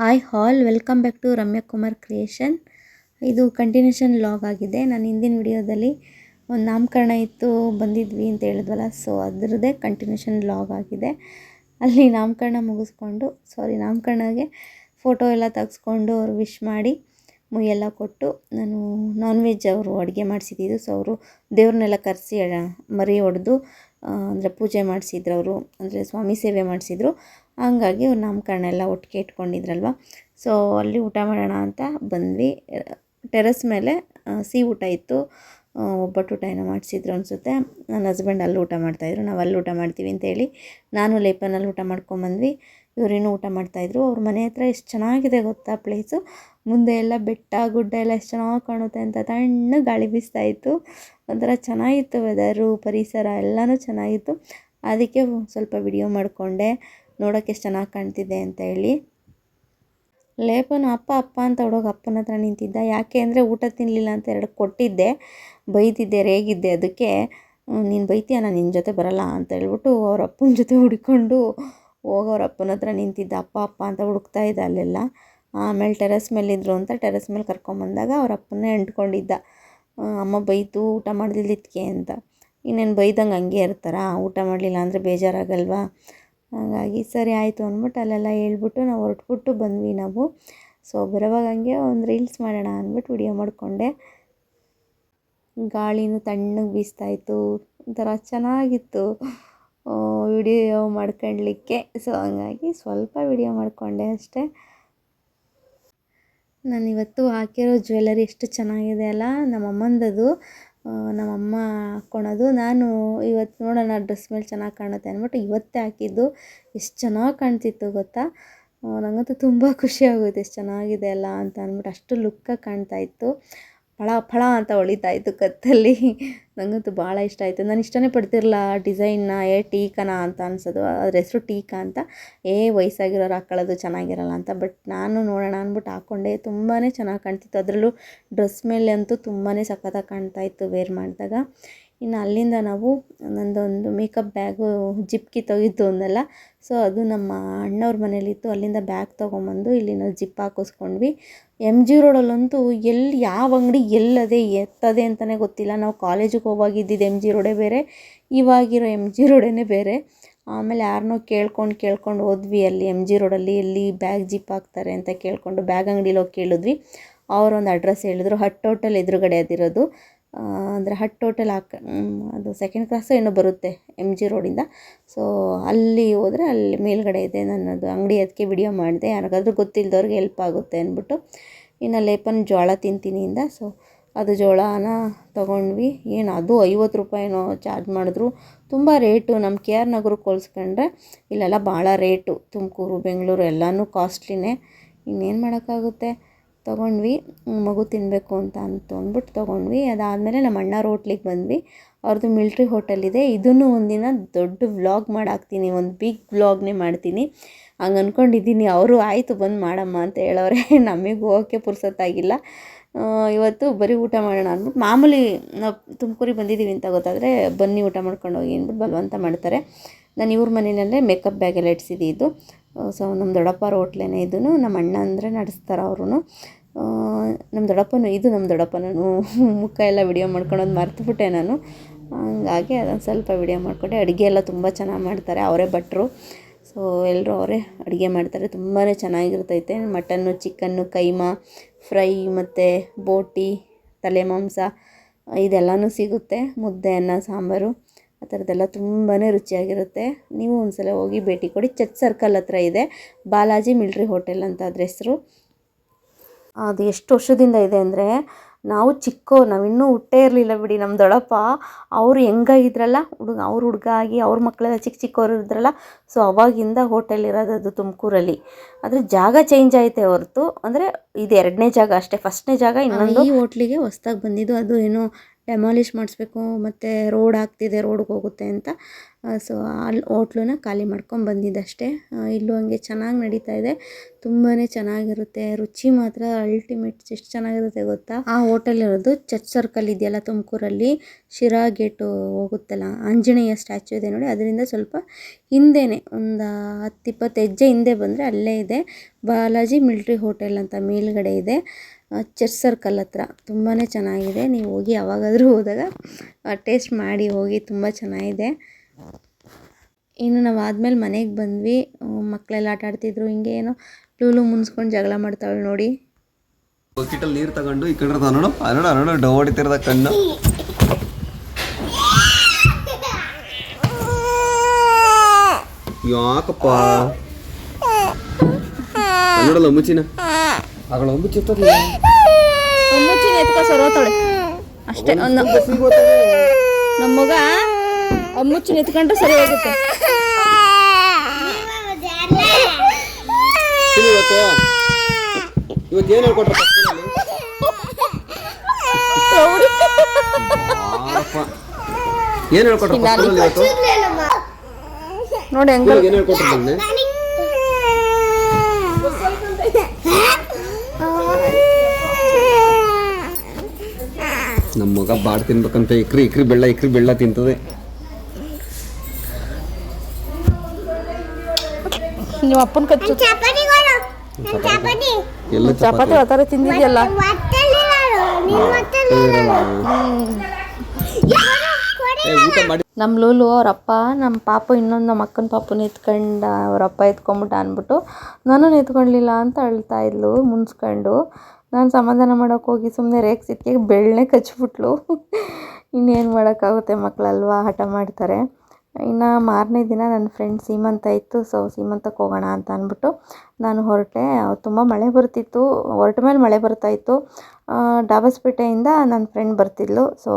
Hi all welcome back to Ramya Kumar creation. ಇದು continuation vlog ಆಗಿದೆ. ನಾನು ಹಿಂದಿನ ವಿಡಿಯೋದಲ್ಲಿ ಒಂದು ನಾಮಕರಣ ಇತ್ತು ಬಂದಿದ್ವಿ ಅಂತ ಹೇಳಿದ್ವಲ್ಲ, ಸೊ ಅದರದ್ದೇ ಕಂಟಿನ್ಯೂಷನ್ ವ್ಲಾಗ್ ಆಗಿದೆ. ಅಲ್ಲಿ ನಾಮಕರಣ ಮುಗಿಸ್ಕೊಂಡು ನಾಮಕರಣಗೆ ಫೋಟೋ ಎಲ್ಲ ತೆಗೆಸ್ಕೊಂಡು ಅವ್ರು ವಿಶ್ ಮಾಡಿ ಮುಯ್ಯೆಲ್ಲ ಕೊಟ್ಟು, ನಾನು ನಾನ್ ವೆಜ್ ಅವರು ಅಡುಗೆ ಮಾಡಿಸಿದ್ದು. ಸೊ ಅವರು ದೇವ್ರನ್ನೆಲ್ಲ ಕರೆಸಿ ಮರಿ ಹೊಡೆದು ಅಂದರೆ ಪೂಜೆ ಮಾಡಿಸಿದ್ರು. ಅವರು ಅಂದರೆ ಸ್ವಾಮಿ ಸೇವೆ ಮಾಡಿಸಿದ್ರು. ಹಂಗಾಗಿ ಅವ್ರು ನಾಮಕರಣ ಎಲ್ಲ ಒಟ್ಟಿಗೆ ಇಟ್ಕೊಂಡಿದ್ರಲ್ವ, ಸೊ ಅಲ್ಲಿ ಊಟ ಮಾಡೋಣ ಅಂತ ಬಂದ್ವಿ. ಟೆರೆಸ್ ಮೇಲೆ ಸಿಹಿ ಊಟ ಇತ್ತು, ಒಬ್ಬಟ್ಟು ಊಟ ಏನೋ ಮಾಡಿಸಿದ್ರು ಅನಿಸುತ್ತೆ. ನನ್ನ ಹಸ್ಬೆಂಡ್ ಅಲ್ಲಿ ಊಟ ಮಾಡ್ತಾಯಿದ್ರು, ನಾವು ಅಲ್ಲಿ ಊಟ ಮಾಡ್ತೀವಿ ಅಂತೇಳಿ ನಾನು ಲೇಪನಲ್ಲಿ ಊಟ ಮಾಡ್ಕೊಂಬಂದ್ವಿ. ಇವರೇನು ಊಟ ಮಾಡ್ತಾಯಿದ್ರು. ಅವ್ರ ಮನೆ ಹತ್ರ ಎಷ್ಟು ಚೆನ್ನಾಗಿದೆ ಗೊತ್ತಾ ಪ್ಲೇಸು. ಮುಂದೆ ಎಲ್ಲ ಬೆಟ್ಟ ಗುಡ್ಡ ಎಲ್ಲ ಎಷ್ಟು ಚೆನ್ನಾಗಿ ಕಾಣುತ್ತೆ ಅಂತ ತಣ್ಣ ಗಾಳಿ ಬೀಸ್ತಾಯಿತ್ತು. ಒಂಥರ ಚೆನ್ನಾಗಿತ್ತು ವೆದರು, ಪರಿಸರ ಎಲ್ಲನೂ ಚೆನ್ನಾಗಿತ್ತು. ಅದಕ್ಕೆ ಸ್ವಲ್ಪ ವಿಡಿಯೋ ಮಾಡಿಕೊಂಡೆ, ನೋಡೋಕ್ಕೆ ಎಷ್ಟು ಚೆನ್ನಾಗಿ ಕಾಣ್ತಿದೆ ಅಂತ ಹೇಳಿ. ಲೇಪನು ಅಪ್ಪ ಅಪ್ಪ ಅಂತ ಹುಡುಗ ಅಪ್ಪನ ಹತ್ರ ನಿಂತಿದ್ದ. ಯಾಕೆ ಅಂದರೆ ಊಟ ತಿನ್ನಲಿಲ್ಲ ಅಂತ 2 ಕೊಟ್ಟಿದ್ದೆ, ಬೈದಿದ್ದೆ, ರೇಗಿದ್ದೆ. ಅದಕ್ಕೆ ನೀನು ಬೈತೀಯ, ನಾನು ನಿನ್ನ ಜೊತೆ ಬರಲ್ಲ ಅಂತ ಹೇಳ್ಬಿಟ್ಟು ಅವ್ರ ಅಪ್ಪನ ಜೊತೆ ಹುಡ್ಕೊಂಡು ಅವ್ರ ಅಪ್ಪನ ಹತ್ರ ನಿಂತಿದ್ದ. ಅಪ್ಪ ಅಪ್ಪ ಅಂತ ಹುಡುಕ್ತಾ ಇದ್ದ ಅಲ್ಲೆಲ್ಲ. ಆಮೇಲೆ ಟೆರೆಸ್ ಮೇಲಿದ್ರು ಅಂತ ಟೆರೆಸ್ ಮೇಲೆ ಕರ್ಕೊಂಬಂದಾಗ ಅವ್ರ ಅಪ್ಪನ್ನೇ ಅಂಟ್ಕೊಂಡಿದ್ದ. ಅಮ್ಮ ಬೈತು ಊಟ ಮಾಡ್ದಿದ್ದಕ್ಕೆ ಅಂತ. ಇನ್ನೇನು ಬೈದಂಗೆ ಹಂಗೆ ಇರ್ತಾರಾ, ಊಟ ಮಾಡಲಿಲ್ಲ ಅಂದರೆ ಬೇಜಾರಾಗಲ್ವಾ. ಹಾಗಾಗಿ ಸರಿ ಆಯಿತು ಅಂದ್ಬಿಟ್ಟು ಅಲ್ಲೆಲ್ಲ ಹೇಳ್ಬಿಟ್ಟು ನಾವು ಹೊರಟ್ಬಿಟ್ಟು ಬಂದ್ವಿ ನಾವು. ಸೊ ಬರೋವಾಗ ಹಂಗೆ ಒಂದು ರೀಲ್ಸ್ ಮಾಡೋಣ ಅಂದ್ಬಿಟ್ಟು ವಿಡಿಯೋ ಮಾಡಿಕೊಂಡೆ. ಗಾಳಿನೂ ತಣ್ಣಗೆ ಬೀಸ್ತಾಯಿತ್ತು, ಒಂಥರ ಚೆನ್ನಾಗಿತ್ತು ವಿಡಿಯೋ ಮಾಡ್ಕೊಳ್ಳಿಕ್ಕೆ. ಸೊ ಹಂಗಾಗಿ ಸ್ವಲ್ಪ ವಿಡಿಯೋ ಮಾಡಿಕೊಂಡೆ ಅಷ್ಟೇ. ನಾನಿವತ್ತು ಹಾಕಿರೋ ಜ್ಯುವೆಲರಿ ಎಷ್ಟು ಚೆನ್ನಾಗಿದೆ ಅಲ್ಲ, ನಮ್ಮಮ್ಮಂದದು. ನಮ್ಮಮ್ಮ ಹಾಕ್ಕೊಳೋದು. ನಾನು ಇವತ್ತು ನೋಡೋಣ ಡ್ರೆಸ್ ಮೇಲೆ ಚೆನ್ನಾಗಿ ಕಾಣುತ್ತೆ ಅಂದ್ಬಿಟ್ಟು ಇವತ್ತೇ ಹಾಕಿದ್ದು. ಎಷ್ಟು ಚೆನ್ನಾಗಿ ಕಾಣ್ತಿತ್ತು ಗೊತ್ತಾ. ನನಗಂತೂ ತುಂಬ ಖುಷಿ ಆಗೋಯ್ತು, ಎಷ್ಟು ಚೆನ್ನಾಗಿದೆ ಅಲ್ಲ ಅಂತ ಅಂದ್ಬಿಟ್ಟು. ಅಷ್ಟು ಲುಕ್ಕಾಗಿ ಕಾಣ್ತಾಯಿತ್ತು, ಫಳ ಫಳ ಅಂತ ಹೊಳಿತಾಯಿತ್ತು ಕತ್ತಲ್ಲಿ. ನನಗಂತೂ ಭಾಳ ಇಷ್ಟ ಆಯಿತು. ನಾನು ಇಷ್ಟನೇ ಪಡ್ತಿರಲ್ಲ ಡಿಸೈನ್ನ. ಟೀಕನ ಅಂತ ಅನ್ಸೋದು, ಅದ್ರ ಹೆಸರು ಟೀಕಾ ಅಂತ. ವಯಸ್ಸಾಗಿರೋರು ಹಾಕ್ಕೊಳ್ಳೋದು ಚೆನ್ನಾಗಿರಲ್ಲ ಅಂತ. ಬಟ್ ನಾನು ನೋಡೋಣ ಅಂದ್ಬಿಟ್ಟು ಹಾಕ್ಕೊಂಡೆ, ತುಂಬಾ ಚೆನ್ನಾಗಿ ಕಾಣ್ತಿತ್ತು. ಅದರಲ್ಲೂ ಡ್ರೆಸ್ ಮೇಲೆ ಅಂತೂ ತುಂಬಾ ಸಖತ್ತಾಗಿ ಕಾಣ್ತಾಯಿತ್ತು ವೇರ್ ಮಾಡಿದಾಗ. ಇನ್ನು ಅಲ್ಲಿಂದ ನಾವು ನಂದೊಂದು ಮೇಕಪ್ ಬ್ಯಾಗು ಜಿಪ್ಕಿ ತೆಗಿದ್ದು ಅಂದಲ್ಲ, ಸೊ ಅದು ನಮ್ಮ ಅಣ್ಣವ್ರ ಮನೇಲಿತ್ತು. ಅಲ್ಲಿಂದ ಬ್ಯಾಗ್ ತೊಗೊಂಬಂದು ಇಲ್ಲಿ ನಾವು ಜಿಪ್ ಹಾಕಿಸ್ಕೊಂಡ್ವಿ. MG ರೋಡಲ್ಲಂತೂ ಎಲ್ಲಿ ಯಾವ ಅಂಗಡಿ ಎಲ್ಲದೆ ಎತ್ತದೆ ಅಂತಲೇ ಗೊತ್ತಿಲ್ಲ. ನಾವು ಕಾಲೇಜಿಗೆ ಹೋಗಿದ್ದಿದ್ದು MG ರೋಡೇ ಬೇರೆ, ಇವಾಗಿರೋ MG ರೋಡೇ ಬೇರೆ. ಆಮೇಲೆ ಯಾರನ್ನೋ ಕೇಳ್ಕೊಂಡು ಹೋದ್ವಿ ಅಲ್ಲಿ MG ರೋಡಲ್ಲಿ ಎಲ್ಲಿ ಬ್ಯಾಗ್ ಜಿಪ್ ಹಾಕ್ತಾರೆ ಅಂತ ಕೇಳಿಕೊಂಡು ಬ್ಯಾಗ್ ಅಂಗಡಿಲಿ ಹೋಗಿ ಕೇಳಿದ್ವಿ. ಅವರೊಂದು ಅಡ್ರೆಸ್ ಹೇಳಿದ್ರು, ಹಟ್ ಹೋಟೆಲ್ ಎದುರುಗಡೆ ಅದಿರೋದು. ಅಂದರೆ ಹಟ್ ಹೋಟೆಲ್ ಅದು 2nd ಕ್ರಾಸು ಏನೋ ಬರುತ್ತೆ MG ರೋಡಿಂದ. ಸೊ ಅಲ್ಲಿ ಹೋದರೆ ಅಲ್ಲಿ ಮೇಲ್ಗಡೆ ಇದೆ ನನ್ನದು ಅಂಗಡಿ. ಅದಕ್ಕೆ ವಿಡಿಯೋ ಮಾಡಿದೆ, ಯಾರಿಗಾದ್ರೂ ಗೊತ್ತಿಲ್ಲದವ್ರಿಗೆ ಹೆಲ್ಪ್ ಆಗುತ್ತೆ ಅಂದ್ಬಿಟ್ಟು. ಇನ್ನು ಲೇಪನ್ ಜೋಳ ತಿಂತೀನಿ ಇಂದ, ಸೊ ಅದು ಜೋಳನ ತೊಗೊಂಡ್ವಿ. ಏನು ಅದು 50 ರೂಪಾಯಿನೋ ಚಾರ್ಜ್ ಮಾಡಿದ್ರು. ತುಂಬ ರೇಟು. ನಮ್ಮ KR ನಗರಕ್ಕೆ ಹೋಲಿಸ್ಕೊಂಡ್ರೆ ಇಲ್ಲೆಲ್ಲ ಭಾಳ ರೇಟು. ತುಮಕೂರು ಬೆಂಗಳೂರು ಎಲ್ಲನೂ ಕಾಸ್ಟ್ಲಿನೇ. ಇನ್ನೇನು ಮಾಡೋಕ್ಕಾಗುತ್ತೆ, ತೊಗೊಂಡ್ವಿ. ಮಗು ತಿನ್ನಬೇಕು ಅಂತ ಅಂದ್ಬಿಟ್ಟು ತೊಗೊಂಡ್ವಿ. ಅದಾದಮೇಲೆ ನಮ್ಮ ಅಣ್ಣವ್ರ ಹೋಟ್ಲಿಗೆ ಬಂದ್ವಿ. ಅವ್ರದ್ದು ಮಿಲ್ಟ್ರಿ ಹೋಟೆಲ್ ಇದೆ. ಇದನ್ನು ಒಂದಿನ ದೊಡ್ಡ ವ್ಲಾಗ್ ಮಾಡಾಕ್ತೀನಿ, ಒಂದು ಬಿಗ್ ವ್ಲಾಗ್ನೇ ಮಾಡ್ತೀನಿ ಹಂಗೆ ಅಂದ್ಕೊಂಡಿದ್ದೀನಿ. ಅವರು ಆಯಿತು ಬಂದು ಮಾಡಮ್ಮ ಅಂತ ಹೇಳೋರೆ. ನಮಗೆ ಹೋಗೋಕ್ಕೆ ಪುರ್ಸೊತ್ತಾಗಿಲ್ಲ. ಇವತ್ತು ಬರೀ ಊಟ ಮಾಡೋಣ ಅಂದ್ಬಿಟ್ಟು, ಮಾಮೂಲಿ ನಾವು ತುಮಕೂರಿಗೆ ಬಂದಿದ್ದೀವಿ ಅಂತ ಗೊತ್ತಾದರೆ ಬನ್ನಿ ಊಟ ಮಾಡ್ಕೊಂಡು ಹೋಗಿ ಅಂದ್ಬಿಟ್ಟು ಬಲವಂತ ಮಾಡ್ತಾರೆ. ನಾನು ಇವ್ರ ಮನೆಯಲ್ಲೇ ಮೇಕಪ್ ಬ್ಯಾಗ್ ಎಲ್ಲ ಇಡಿಸಿದ್ದು. ಸೊ ನಮ್ಮ ದೊಡ್ಡಪ್ಪರ ಹೋಟ್ಲೇನೆ ಇದೂ. ನಮ್ಮ ಅಣ್ಣ ಅಂದರೆ ನಡೆಸ್ತಾರೆ ಅವರು. ನಮ್ಮ ದೊಡ್ಡಪ್ಪನೂ ಮುಖ ಎಲ್ಲ ವಿಡಿಯೋ ಮಾಡ್ಕೊಳೋದು ಮರ್ತುಬಿಟ್ಟೆ ನಾನು. ಹಂಗಾಗಿ ಅದೊಂದು ಸ್ವಲ್ಪ ವಿಡಿಯೋ ಮಾಡಿಕೊಂಡೆ. ಅಡುಗೆ ಎಲ್ಲ ತುಂಬ ಚೆನ್ನಾಗಿ ಮಾಡ್ತಾರೆ, ಅವರೇ ಭಟ್ರು. ಸೊ ಎಲ್ಲರೂ ಅವರೇ ಅಡುಗೆ ಮಾಡ್ತಾರೆ, ತುಂಬಾ ಚೆನ್ನಾಗಿರ್ತೈತೆ. ಮಟನ್ನು, ಚಿಕನ್ನು, ಕೈಮಾ ಫ್ರೈ ಮತ್ತು ಬೋಟಿ, ತಲೆ ಮಾಂಸ ಇದೆಲ್ಲನೂ ಸಿಗುತ್ತೆ. ಮುದ್ದೆ, ಅನ್ನ, ಸಾಂಬಾರು ಆ ಥರದ್ದೆಲ್ಲ ತುಂಬಾ ರುಚಿಯಾಗಿರುತ್ತೆ. ನೀವು ಒಂದು ಸಲ ಹೋಗಿ ಭೇಟಿ ಕೊಡಿ. ಚರ್ಚ್ ಸರ್ಕಲ್ ಹತ್ರ ಇದೆ, ಬಾಲಾಜಿ ಮಿಲ್ಟ್ರಿ ಹೋಟೆಲ್ ಅಂತ ಅದ್ರ ಹೆಸರು. ಅದು ಎಷ್ಟು ವರ್ಷದಿಂದ ಇದೆ ಅಂದರೆ ನಾವಿನ್ನೂ ಹುಟ್ಟೇ ಇರಲಿಲ್ಲ ಬಿಡಿ. ನಮ್ಮ ದೊಡ್ಡಪ್ಪ ಅವರು ಹೆಂಗಾಗಿದ್ರಲ್ಲ, ಅವ್ರ ಹುಡುಗ ಆಗಿ ಅವ್ರ ಮಕ್ಕಳೆಲ್ಲ ಚಿಕ್ಕವರು ಇದ್ರಲ್ಲ. ಸೊ ಅವಾಗಿಂದ ಹೋಟೆಲ್ ಇರೋದು ಅದು ತುಮಕೂರಲ್ಲಿ. ಆದರೆ ಜಾಗ ಚೇಂಜ್ ಆಯಿತೆ ಹೊರತು, ಅಂದರೆ ಇದು 2ನೇ ಜಾಗ ಅಷ್ಟೇ. 1ನೇ ಜಾಗ ಇನ್ನೊಂದು ಈ ಹೋಟ್ಲಿಗೆ ಹೊಸ್ದಾಗಿ ಬಂದಿದ್ದು. ಅದು ಏನೋ ಡೆಮಾಲಿಷ್ ಮಾಡಿಸ್ಬೇಕು ಮತ್ತು ರೋಡ್ ಆಗ್ತಿದೆ, ರೋಡ್ಗೆ ಹೋಗುತ್ತೆ ಅಂತ. ಸೊ ಅಲ್ಲಿ ಹೋಟ್ಲನ್ನ ಖಾಲಿ ಮಾಡ್ಕೊಂಡು ಬಂದಿದ್ದಷ್ಟೇ. ಇಲ್ಲೂ ಹಂಗೆ ಚೆನ್ನಾಗಿ ನಡೀತಾ ಇದೆ, ತುಂಬಾ ಚೆನ್ನಾಗಿರುತ್ತೆ, ರುಚಿ ಮಾತ್ರ ಅಲ್ಟಿಮೇಟ್. ಎಷ್ಟು ಚೆನ್ನಾಗಿರುತ್ತೆ ಗೊತ್ತಾ. ಆ ಹೋಟೆಲ್ ಇರೋದು ಚರ್ಚ್ ಸರ್ಕಲ್ ಇದೆಯಲ್ಲ ತುಮಕೂರಲ್ಲಿ, ಶಿರಾ ಗೇಟು ಹೋಗುತ್ತಲ್ಲ, ಆಂಜನೇಯ ಸ್ಟ್ಯಾಚ್ಯೂ ಇದೆ ನೋಡಿ, ಅದರಿಂದ ಸ್ವಲ್ಪ ಹಿಂದೆನೇ ಒಂದು 10-20 ಹೆಜ್ಜೆ ಹಿಂದೆ ಬಂದರೆ ಅಲ್ಲೇ ಇದೆ ಬಾಲಾಜಿ ಮಿಲ್ಟ್ರಿ ಹೋಟೆಲ್ ಅಂತ ಮೇಲ್ಗಡೆ ಇದೆ, ಚರ್ಚ್ ಸರ್ಕಲ್ ಹತ್ರ. ತುಂಬಾ ಚೆನ್ನಾಗಿದೆ, ನೀವು ಹೋಗಿ ಯಾವಾಗಾದರೂ ಹೋದಾಗ ಟೇಸ್ಟ್ ಮಾಡಿ ಹೋಗಿ, ತುಂಬ ಚೆನ್ನಾಗಿದೆ. ಇನ್ನು ನಾವು ಆದಮೇಲೆ ಮನೆಗೆ ಬಂದ್ವಿ, ಮಕ್ಕಳೆಲ್ಲ ಆಟ ಆಡ್ತಿದ್ರು, ಹಿಂಗೆ ಏನೋ ಲೂಲು ಮುನ್ಸ್ಕೊಂಡು ಜಗಳ ಮಾಡ್ತಾಳೆ ನೋಡಿ. ಬಕೆಟಲ್ಲಿ ನೀರು ತಗೊಂಡು ಈ ಕಡೆ ನೋಡು ನೋಡು ಡವ್ ಹೊಡಿತಿರದ ಕಣ್ಣು. ಯಾಕಪ್ಪ ನೋಡಲ್ಲ ಮುಚ್ಚಿನ ಆಗಳ ಮುಚ್ಚಿರ್ತದೆ, ಮುಚ್ಚಿನ ಎತ್ಕೊ ಸರೋತಾಳೆ ಅಷ್ಟೇ. ನಮ್ಮ ಮಗ ಮುಚ್ಚಿನ ಎತ್ಕೊಂಡ್ರೆ ಸರಿ ಹೋಗುತ್ತೆ. ಇವತ್ತು ಏನು ಹೇಳ್ಕೊಟ್ರ ಏನು ಹೇಳ್ಕೊಟ್ರ ಇವತ್ತು ನೋಡಿ ಹೆಂಗ ಏನು ಹೇಳ್ಕೊಟ್ರು ಬಂದೆ. ನಮ್ಮ ಮಗ ಬಾಡ್ ತಿನ್ಬೇಕಂತ ಇಕ್ರಿ ಬೆಳ್ಳ ತಿಂತದೆ. ನಿಮ್ಮ ಅಪ್ಪನ ಕಚ್ಚು ಎಲ್ಲ ಚಪಾತಿ ಆ ಥರ ತಿಂದಿದ್ಯಲ್ಲ. ನಮ್ಮ ಲೂಲು ಅವರಪ್ಪ ನಮ್ಮ ಪಾಪು ಇನ್ನೊಂದು ನಮ್ಮ ಅಕ್ಕನ ಪಾಪುನ ಎತ್ಕೊಂಡು ಅವರಪ್ಪ ಎತ್ಕೊಂಬಿಟ್ಟ ಅಂದ್ಬಿಟ್ಟು ನಾನು ಎತ್ಕೊಳ್ಳಿಲ್ಲ ಅಂತ ಅಳ್ತಾ ಇದ್ಲು ಮುನ್ಸ್ಕೊಂಡು. ನಾನು ಸಮಾಧಾನ ಮಾಡೋಕೆ ಹೋಗಿ ಸುಮ್ಮನೆ ರೇಗ್ಸಿದ್ಕೆ ಬೆಳ್ಳನೆ ಕಚ್ಬಿಟ್ಲು. ಇನ್ನೇನು ಮಾಡೋಕ್ಕಾಗುತ್ತೆ, ಮಕ್ಕಳಲ್ವಾ, ಹಠ ಮಾಡ್ತಾರೆ. ಇನ್ನು ಮಾರನೇ ದಿನ ನನ್ನ ಫ್ರೆಂಡ್ ಸೀಮಂತ ಇತ್ತು, ಸೊ ಸೀಮಂತಕ್ಕೆ ಹೋಗೋಣ ಅಂತ ಅಂದ್ಬಿಟ್ಟು ನಾನು ಹೊರಟೆ. ತುಂಬ ಮಳೆ ಬರ್ತಿತ್ತು, ಹೊರಟ ಮೇಲೆ ಮಳೆ ಬರ್ತಾಯಿತ್ತು. ಡಾಬಸ್ಪೇಟೆಯಿಂದ ನನ್ನ ಫ್ರೆಂಡ್ ಬರ್ತಿದ್ಲು, ಸೊ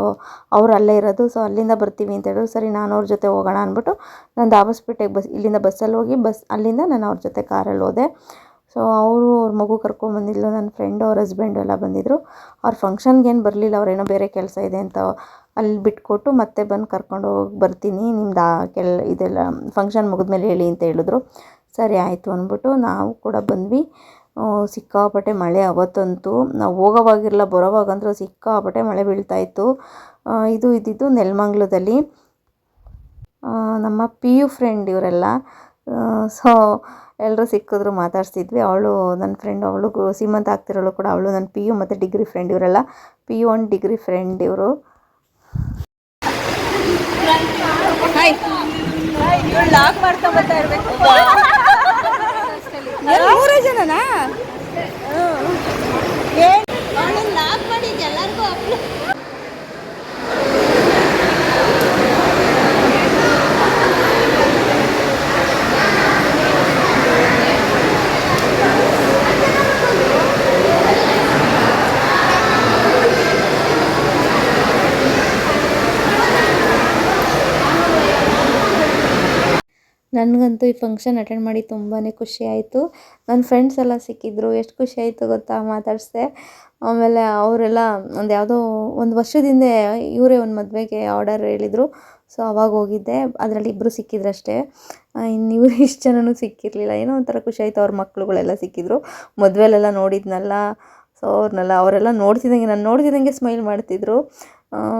ಅವ್ರು ಅಲ್ಲೇ ಇರೋದು, ಸೊ ಅಲ್ಲಿಂದ ಬರ್ತೀವಿ ಅಂತ ಹೇಳಿದ್ರು. ಸರಿ ನಾನು ಅವ್ರ ಜೊತೆ ಹೋಗೋಣ ಅಂದ್ಬಿಟ್ಟು ನಾನು ಡಾಬಸ್ಪೇಟೆಗೆ ಇಲ್ಲಿಂದ ಬಸ್ಸಲ್ಲಿ ಹೋಗಿ ಅಲ್ಲಿಂದ ನಾನು ಅವ್ರ ಜೊತೆ ಕಾರಲ್ಲಿ ಹೋದೆ. ಸೊ ಅವರು ಅವ್ರ ಮಗು ಕರ್ಕೊಂಬಂದಿದ್ಲು, ನನ್ನ ಫ್ರೆಂಡು ಅವ್ರ ಹಸ್ಬೆಂಡು ಎಲ್ಲ ಬಂದಿದ್ದರು. ಅವ್ರ ಫಂಕ್ಷನ್ಗೇನು ಬರಲಿಲ್ಲ, ಅವ್ರೇನೋ ಬೇರೆ ಕೆಲಸ ಇದೆ ಅಂತ ಅಲ್ಲಿ ಬಿಟ್ಕೊಟ್ಟು ಮತ್ತೆ ಬಂದು ಕರ್ಕೊಂಡು ಹೋಗಿ ಬರ್ತೀನಿ, ನಿಮ್ದು ಇದೆಲ್ಲ ಫಂಕ್ಷನ್ ಮುಗಿದ್ಮೇಲೆ ಹೇಳಿ ಅಂತ ಹೇಳಿದ್ರು. ಸರಿ ಆಯಿತು ಅಂದ್ಬಿಟ್ಟು ನಾವು ಕೂಡ ಬಂದ್ವಿ. ಸಿಕ್ಕಾಪಟ್ಟೆ ಮಳೆ ಅವತ್ತಂತೂ, ನಾವು ಹೋಗೋವಾಗಿರಲ್ಲ ಬರೋವಾಗಂದ್ರೂ ಸಿಕ್ಕಾಪಟ್ಟೆ ಮಳೆ ಬೀಳ್ತಾಯಿತ್ತು. ಇದ್ದಿದ್ದು ನೆಲಮಂಗ್ಲದಲ್ಲಿ. ನಮ್ಮ ಪಿ ಯು ಫ್ರೆಂಡ್ ಇವರೆಲ್ಲ, ಸೊ ಎಲ್ಲರೂ ಸಿಕ್ಕಿದ್ರು, ಮಾತಾಡ್ಸಿದ್ವಿ. ಅವಳು ನನ್ನ ಫ್ರೆಂಡ್, ಅವಳಿಗೂ ಸೀಮಂತ ಆಗ್ತಿರೋಳು ಕೂಡ ಅವಳು ನನ್ನ ಪಿ ಯು ಮತ್ತು ಡಿಗ್ರಿ ಫ್ರೆಂಡ್, ಇವರೆಲ್ಲ P U and degree friend ಇವರು. ಲಾಕ್ ಮಾಡ್ತಾ ಬರ್ತಾ ಇರಬೇಕು. 3 ಜನನಾ ಲಾಕ್ ಮಾಡಿ ಎಲ್ಲರಿಗೂ ನನಗಂತೂ ಈ ಫಂಕ್ಷನ್ ಅಟೆಂಡ್ ಮಾಡಿ ತುಂಬಾ ಖುಷಿ ಆಯಿತು. ನನ್ನ ಫ್ರೆಂಡ್ಸ್ ಎಲ್ಲ ಸಿಕ್ಕಿದ್ರು, ಎಷ್ಟು ಖುಷಿ ಆಯಿತು ಗೊತ್ತಾ, ಮಾತಾಡಿಸ್ದೆ. ಆಮೇಲೆ ಅವರೆಲ್ಲ ಒಂದು ವರ್ಷದ ಇವರೇ ಒಂದು ಮದುವೆಗೆ ಆರ್ಡರ್ ಹೇಳಿದರು, ಸೊ ಅವಾಗ ಹೋಗಿದ್ದೆ. ಅದರಲ್ಲಿ 2 ಸಿಕ್ಕಿದ್ರಷ್ಟೇ, ಇನ್ನು ಇವರು ಇಷ್ಟು ಜನನೂ ಸಿಕ್ಕಿರಲಿಲ್ಲ. ಏನೋ ಒಂಥರ ಖುಷಿ ಆಯಿತು, ಅವ್ರ ಮಕ್ಕಳುಗಳೆಲ್ಲ ಸಿಕ್ಕಿದ್ರು. ಮದುವೆಲೆಲ್ಲ ನೋಡಿದ್ನಲ್ಲ, ಸೊ ಅವರೆಲ್ಲ ನಾನು ನೋಡ್ತಿದ್ದಂಗೆ ಸ್ಮೈಲ್ ಮಾಡ್ತಿದ್ರು.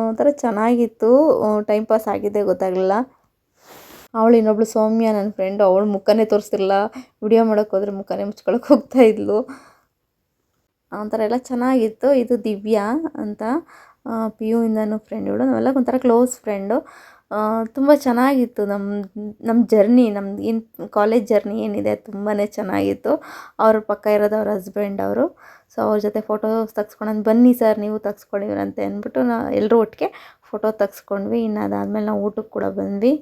ಒಂಥರ ಚೆನ್ನಾಗಿತ್ತು, ಟೈಮ್ ಪಾಸ್ ಆಗಿದ್ದೆ ಗೊತ್ತಾಗಲಿಲ್ಲ. ಅವಳು ಇನ್ನೊಬ್ಳು ಸೌಮ್ಯ ನನ್ನ ಫ್ರೆಂಡು, ಅವಳು ಮುಖನೇ ತೋರಿಸ್ತಿರಲಿಲ್ಲ, ವಿಡಿಯೋ ಮಾಡೋಕ್ಕೆ ಹೋದರೆ ಮುಖನೇ ಮುಚ್ಕೊಳಕ್ಕೆ ಹೋಗ್ತಾಯಿದ್ಲು. ಒಂಥರ ಎಲ್ಲ ಚೆನ್ನಾಗಿತ್ತು. ಇದು ದಿವ್ಯಾ ಅಂತ, ಪಿ ಯು ಇಂದನೂ ಫ್ರೆಂಡ್ ಇವಳು, ನಾವೆಲ್ಲ ಒಂಥರ ಕ್ಲೋಸ್ ಫ್ರೆಂಡು. ತುಂಬ ಚೆನ್ನಾಗಿತ್ತು ನಮ್ಮ ಜರ್ನಿ, ನಮ್ದು ಏನು ಕಾಲೇಜ್ ಜರ್ನಿ ಏನಿದೆ ತುಂಬಾ ಚೆನ್ನಾಗಿತ್ತು. ಅವ್ರ ಪಕ್ಕ ಇರೋದು ಅವ್ರ ಹಸ್ಬೆಂಡ್ ಅವರು, ಸೊ ಅವ್ರ ಜೊತೆ ಫೋಟೋಸ್ ತೆಗ್ಸ್ಕೊಂಡು ಬನ್ನಿ ಸರ್ ನೀವು ತೆಗ್ಸ್ಕೊಂಡಿವ್ರಂತೆ ಅಂದ್ಬಿಟ್ಟು ಎಲ್ಲರೂ ಒಟ್ಟಿಗೆ ಫೋಟೋ ತೆಗ್ಸ್ಕೊಂಡ್ವಿ. ಇನ್ನು ಅದಾದಮೇಲೆ ನಾವು ಊಟಕ್ಕೆ ಕೂಡ ಬಂದ್ವಿ.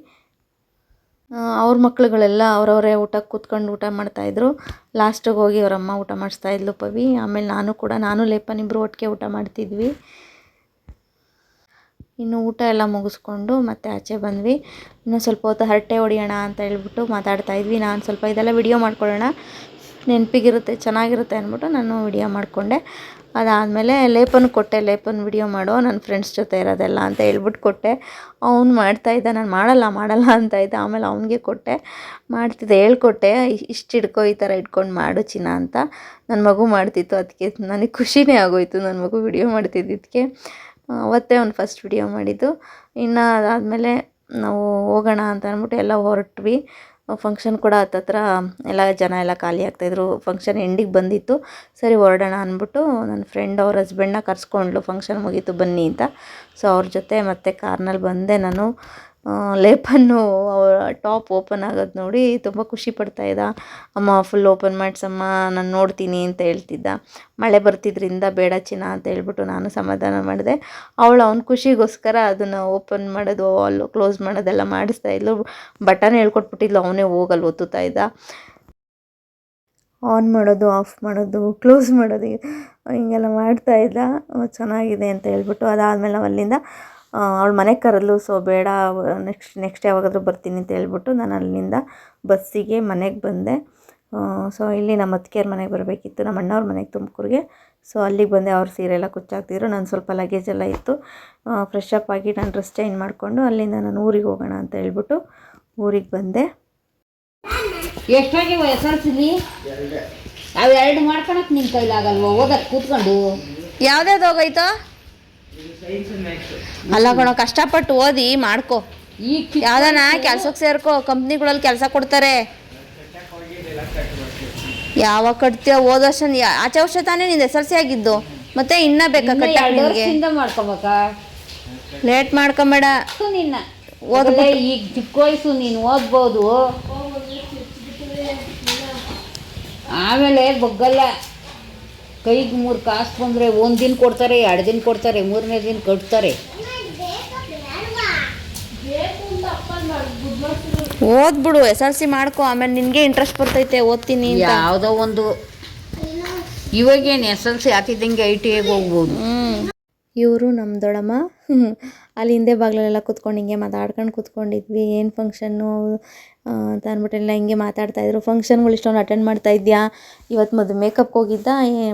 ಅವ್ರ ಮಕ್ಳುಗಳೆಲ್ಲ ಅವರವರೇ ಊಟಕ್ಕೆ ಕೂತ್ಕೊಂಡು ಊಟ ಮಾಡ್ತಾಯಿದ್ರು. ಲಾಸ್ಟಿಗೆ ಹೋಗಿ ಅವರಮ್ಮ ಊಟ ಮಾಡಿಸ್ತಾಯಿದ್ಲು ಪವಿ. ಆಮೇಲೆ ನಾನು ಲೇಪನ್ ಇಬ್ಬರು ಒಟ್ಟಿಗೆ ಊಟ ಮಾಡ್ತಿದ್ವಿ. ಇನ್ನು ಊಟ ಎಲ್ಲ ಮುಗಿಸ್ಕೊಂಡು ಮತ್ತೆ ಆಚೆ ಬಂದ್ವಿ. ಇನ್ನೂ ಸ್ವಲ್ಪ ಹೊತ್ತು ಹರಟೆ ಹೊಡಿಯೋಣ ಅಂತ ಹೇಳ್ಬಿಟ್ಟು ಮಾತಾಡ್ತಾಯಿದ್ವಿ. ನಾನು ಸ್ವಲ್ಪ ಇದೆಲ್ಲ ವಿಡಿಯೋ ಮಾಡ್ಕೊಳ್ಳೋಣ, ನೆನಪಿಗಿರುತ್ತೆ, ಚೆನ್ನಾಗಿರುತ್ತೆ ಅಂದ್ಬಿಟ್ಟು ನಾನು ವಿಡಿಯೋ ಮಾಡಿಕೊಂಡೆ. ಅದಾದಮೇಲೆ ಲೇಪನ್ ಕೊಟ್ಟೆ, ಲೇಪನ್ ವಿಡಿಯೋ ಮಾಡೋ ನನ್ನ ಫ್ರೆಂಡ್ಸ್ ಜೊತೆ ಇರೋದೆಲ್ಲ ಅಂತ ಹೇಳ್ಬಿಟ್ಟು ಕೊಟ್ಟೆ. ಅವ್ನು ಮಾಡ್ತಾಯಿದ್ದ, ನಾನು ಮಾಡಲ್ಲ ಅಂತ ಇದ್ದೆ. ಆಮೇಲೆ ಅವ್ನಿಗೆ ಕೊಟ್ಟೆ, ಮಾಡ್ತಿದ್ದೆ, ಹೇಳ್ಕೊಟ್ಟೆ, ಇಷ್ಟು ಹಿಡ್ಕೊ, ಈ ಥರ ಇಟ್ಕೊಂಡು ಮಾಡು ಚಿನ್ನ ಅಂತ. ನನ್ನ ಮಗು ಮಾಡ್ತಿತ್ತು, ಅದಕ್ಕೆ ನನಗೆ ಖುಷಿನೇ ಆಗೋಯಿತು ನನ್ನ ಮಗು ವಿಡಿಯೋ ಮಾಡ್ತಿದ್ದಕ್ಕೆ. ಅವತ್ತೇ ಅವ್ನು ಫಸ್ಟ್ ವಿಡಿಯೋ ಮಾಡಿದ್ದು. ಇನ್ನು ಅದಾದಮೇಲೆ ನಾವು ಹೋಗೋಣ ಅಂತ ಅಂದ್ಬಿಟ್ಟು ಎಲ್ಲ ಹೊರಟ್ವಿ. ಫಂಕ್ಷನ್ ಕೂಡ ಹತ್ತತ್ರ ಎಲ್ಲ ಜನ ಎಲ್ಲ ಖಾಲಿ ಆಗ್ತಾಯಿದ್ರು. ಫಂಕ್ಷನ್ ಎಂಡಿಗೆ ಬಂದಿತ್ತು. ಸರಿ ಹೊರಡೋಣ ಅಂದ್ಬಿಟ್ಟು ನನ್ನ ಫ್ರೆಂಡ್ ಅವ್ರ ಹಸ್ಬೆಂಡನ್ನ ಕರ್ಸ್ಕೊಂಡ್ಲು, ಫಂಕ್ಷನ್ ಮುಗೀತು ಬನ್ನಿ ಅಂತ. ಸೊ ಅವ್ರ ಜೊತೆ ಮತ್ತೆ ಕಾರ್ನಲ್ಲಿ ಬಂದೆ ನಾನು. ಲೇಪನ್ನು ಟಾಪ್ ಓಪನ್ ಆಗೋದು ನೋಡಿ ತುಂಬ ಖುಷಿ ಪಡ್ತಾಯಿದ್ದ. ಅಮ್ಮ ಫುಲ್ ಓಪನ್ ಮಾಡಿಸಮ್ಮ, ನಾನು ನೋಡ್ತೀನಿ ಅಂತ ಹೇಳ್ತಿದ್ದ. ಮಳೆ ಬರ್ತಿದ್ರಿಂದ ಬೇಡ ಚಿನ್ನ ಅಂತ ಹೇಳ್ಬಿಟ್ಟು ನಾನು ಸಮಾಧಾನ ಮಾಡಿದೆ. ಅವ್ನ ಖುಷಿಗೋಸ್ಕರ ಅದನ್ನು ಓಪನ್ ಮಾಡೋದು, ಅಲ್ಲೂ ಕ್ಲೋಸ್ ಮಾಡೋದೆಲ್ಲ ಮಾಡಿಸ್ತಾಯಿದ್ಲು. ಬಟನ್ ಹೇಳ್ಕೊಟ್ಬಿಟ್ಟಿದ್ಲು, ಅವನೇ ಹೋಗಲ್ಲಿ ಒತ್ತುತ್ತಾ ಇದ್ದ. ಆನ್ ಮಾಡೋದು, ಆಫ್ ಮಾಡೋದು, ಕ್ಲೋಸ್ ಮಾಡೋದು, ಹಿಂಗೆಲ್ಲ ಮಾಡ್ತಾಯಿದ್ದ. ಚೆನ್ನಾಗಿದೆ ಅಂತ ಹೇಳ್ಬಿಟ್ಟು ಅದಾದಮೇಲೆ ನಾವು ಅಲ್ಲಿಂದ ಅವಳು ಮನೆಗೆ ಕರೆದ್ಲು. ಸೊ ಬೇಡ, ನೆಕ್ಸ್ಟ್ ಯಾವಾಗಾದರೂ ಬರ್ತೀನಿ ಅಂತ ಹೇಳ್ಬಿಟ್ಟು ನಾನು ಅಲ್ಲಿಂದ ಬಸ್ಸಿಗೆ ಮನೆಗೆ ಬಂದೆ. ಸೊ ಇಲ್ಲಿ ನಮ್ಮ ಅತ್ತಿಗೆಯವ್ರ ಮನೆಗೆ ಬರಬೇಕಿತ್ತು, ನಮ್ಮ ಅಣ್ಣವ್ರ ಮನೆಗೆ ತುಮಕೂರಿಗೆ. ಸೊ ಅಲ್ಲಿಗೆ ಬಂದೆ. ಅವ್ರ ಸೀರೆ ಎಲ್ಲ ಕುಚ್ಚಾಕ್ತಿದ್ರು. ನಾನು ಸ್ವಲ್ಪ ಲಗೇಜ್ ಎಲ್ಲ ಇತ್ತು. ಫ್ರೆಶ್ ಅಪ್ ಆಗಿ ನಾನು ಡ್ರೆಸ್ ಚೇಂಜ್ ಮಾಡಿಕೊಂಡು ಅಲ್ಲಿಂದ ನಾನು ಊರಿಗೆ ಹೋಗೋಣ ಅಂತ ಹೇಳ್ಬಿಟ್ಟು ಊರಿಗೆ ಬಂದೆ. ಎಷ್ಟಾಗಿವ ಎಸರ್ಸಿಲಿ ಅವು ಎರಡು ಮಾಡ್ಕೊಳಕ್ ನಿನ್ನ ಕೈಲಾಗಲ್ವ? ಓದಕ್ಕೆ ಕೂತ್ಕೊಂಡು ಯಾವ್ದಾವ್ದು ಹೋಗೈತೋ ಅಲ್ಲ ಕಣೋ, ಕಷ್ಟಪಟ್ಟು ಓದಿ ಮಾಡ್ಕೊ. ಈಗ ಯಾವ್ದಾನ ಕೆಲ್ಸಕ್ಕೆ ಸೇರ್ಕೊ, ಕಂಪ್ನಿಗಳಲ್ಲಿ ಕೆಲಸ ಕೊಡ್ತಾರೆ. ಯಾವಾಗ ಕಟ್ತೀಯ? ಹೋದ ವರ್ಷ ಆಚೆ ವರ್ಷ ತಾನೇ ನಿಂದು SLC ಆಗಿದ್ದು, ಮತ್ತೆ ಇನ್ನ ಬೇಕಾ ಕಟ್ಟಕ್ಕೆ? 2 ವರ್ಷದಿಂದ ಮಾಡ್ಕೋಬೇಕಾ? ಲೇಟ್ ಮಾಡ್ಕೊಂಬೇಡ, ನಿನ್ನ ಓದ್ಬಿಟ್ಟು. ಈಗ ಚಿಕ್ಕ ವಯಸ್ಸು, ನೀನು ಓದ್ಬೋದು. ಆಮೇಲೆ ಬಗ್ಗಲ್ಲ, ಕೈಗೆ 3 ಕಾಸು ಬಂದರೆ 1 ದಿನ ಕೊಡ್ತಾರೆ, 2 ದಿನ ಕೊಡ್ತಾರೆ, 3ನೇ ದಿನ ಕಟ್ತಾರೆ. ಓದ್ಬಿಡು, SLC ಮಾಡ್ಕೊ, ಆಮೇಲೆ ನಿನಗೆ ಇಂಟ್ರೆಸ್ಟ್ ಬರ್ತೈತೆ ಓದ್ತೀನಿ ಅಂತ. ಯಾವುದೋ ಒಂದು ಇವಾಗೇನು SLC ಹಾಕಿದ್ದಂಗೆ ITIಗೆ ಹೋಗ್ಬೋದು. ಇವರು ನಮ್ಮ ದೊಡ್ಡಮ್ಮ. ಅಲ್ಲಿ ಹಿಂದೆ ಬಾಗಿಲಲ್ಲೆಲ್ಲ ಕೂತ್ಕೊಂಡು ಹಿಂಗೆ ಮಾತಾಡ್ಕೊಂಡು ಕೂತ್ಕೊಂಡಿದ್ವಿ. ಏನು ಫಂಕ್ಷನ್ನು ಅಂತ ಅಂದ್ಬಿಟ್ಟೆಲ್ಲ ಹಿಂಗೆ ಮಾತಾಡ್ತಾಯಿದ್ರು. ಫಂಕ್ಷನ್ಗಳು ಇಷ್ಟೊಂದು ಅಟೆಂಡ್ ಮಾಡ್ತಾ ಇದ್ಯಾ? ಇವತ್ತು ಮೇಕಪ್ಗೆ ಹೋಗಿದ್ದ,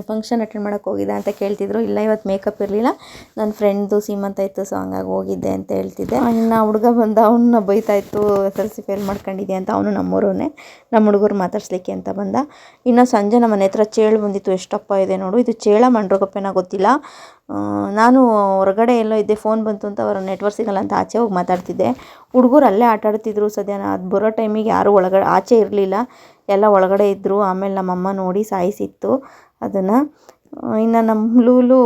ಫಂಕ್ಷನ್ ಅಟೆಂಡ್ ಮಾಡೋಕ್ಕೆ ಹೋಗಿದ್ದ ಅಂತ ಕೇಳ್ತಿದ್ರು. ಇಲ್ಲ, ಇವತ್ತು ಮೇಕಪ್ ಇರಲಿಲ್ಲ, ನನ್ನ ಫ್ರೆಂಡ್ದು ಸೀಮಂತ ಇತ್ತು, ಸೊ ಹಂಗಾಗಿ ಹೋಗಿದ್ದೆ ಅಂತ ಹೇಳ್ತಿದ್ದೆ. ಇನ್ನು ಹುಡುಗ ಬಂದ, ಅವನ್ನ ಬೈತಾಯಿತ್ತು, SLC ಫೇಲ್ ಮಾಡ್ಕೊಂಡಿದ್ದೆ ಅಂತ. ಅವನು ನಮ್ಮೂರವನೇ, ನಮ್ಮ ಹುಡುಗರು ಮಾತಾಡ್ಸ್ಲಿಕ್ಕೆ ಅಂತ ಬಂದ. ಇನ್ನು ಸಂಜೆ ನಮ್ಮ ಮನೆ ಹತ್ರ ಚೇಳು ಬಂದಿತ್ತು. ಎಷ್ಟಪ್ಪ ಇದೆ ನೋಡು, ಇದು ಚೇಳ ಮಂಡ್ರಗಪ್ಪೆನ ಗೊತ್ತಿಲ್ಲ. ನಾನು ಹೊರಗಡೆ ಎಲ್ಲೋ ಇದ್ದೆ, ಫೋನ್ ಬಂತು ಅಂತ ಅವರ ನೆಟ್ವರ್ಕ್ ಸಿಗಲ್ಲ ಅಂತ ಆಚೆ ಹೋಗಿ ಮಾತಾಡ್ತಿದ್ದೆ. ಹುಡುಗರು ಅಲ್ಲೇ ಆಟಾಡ್ತಿದ್ರು. ಸದ್ಯನ ಅದು ಬರೋ ಟೈಮಿಗೆ ಯಾರೂ ಒಳಗಡೆ ಆಚೆ ಇರಲಿಲ್ಲ, ಎಲ್ಲ ಒಳಗಡೆ ಇದ್ದರು. ಆಮೇಲೆ ನಮ್ಮಮ್ಮ ನೋಡಿ ಸಾಯಿಸಿತ್ತು ಅದನ್ನು. ಇನ್ನು ನಮ್ಮ ಲೂಲು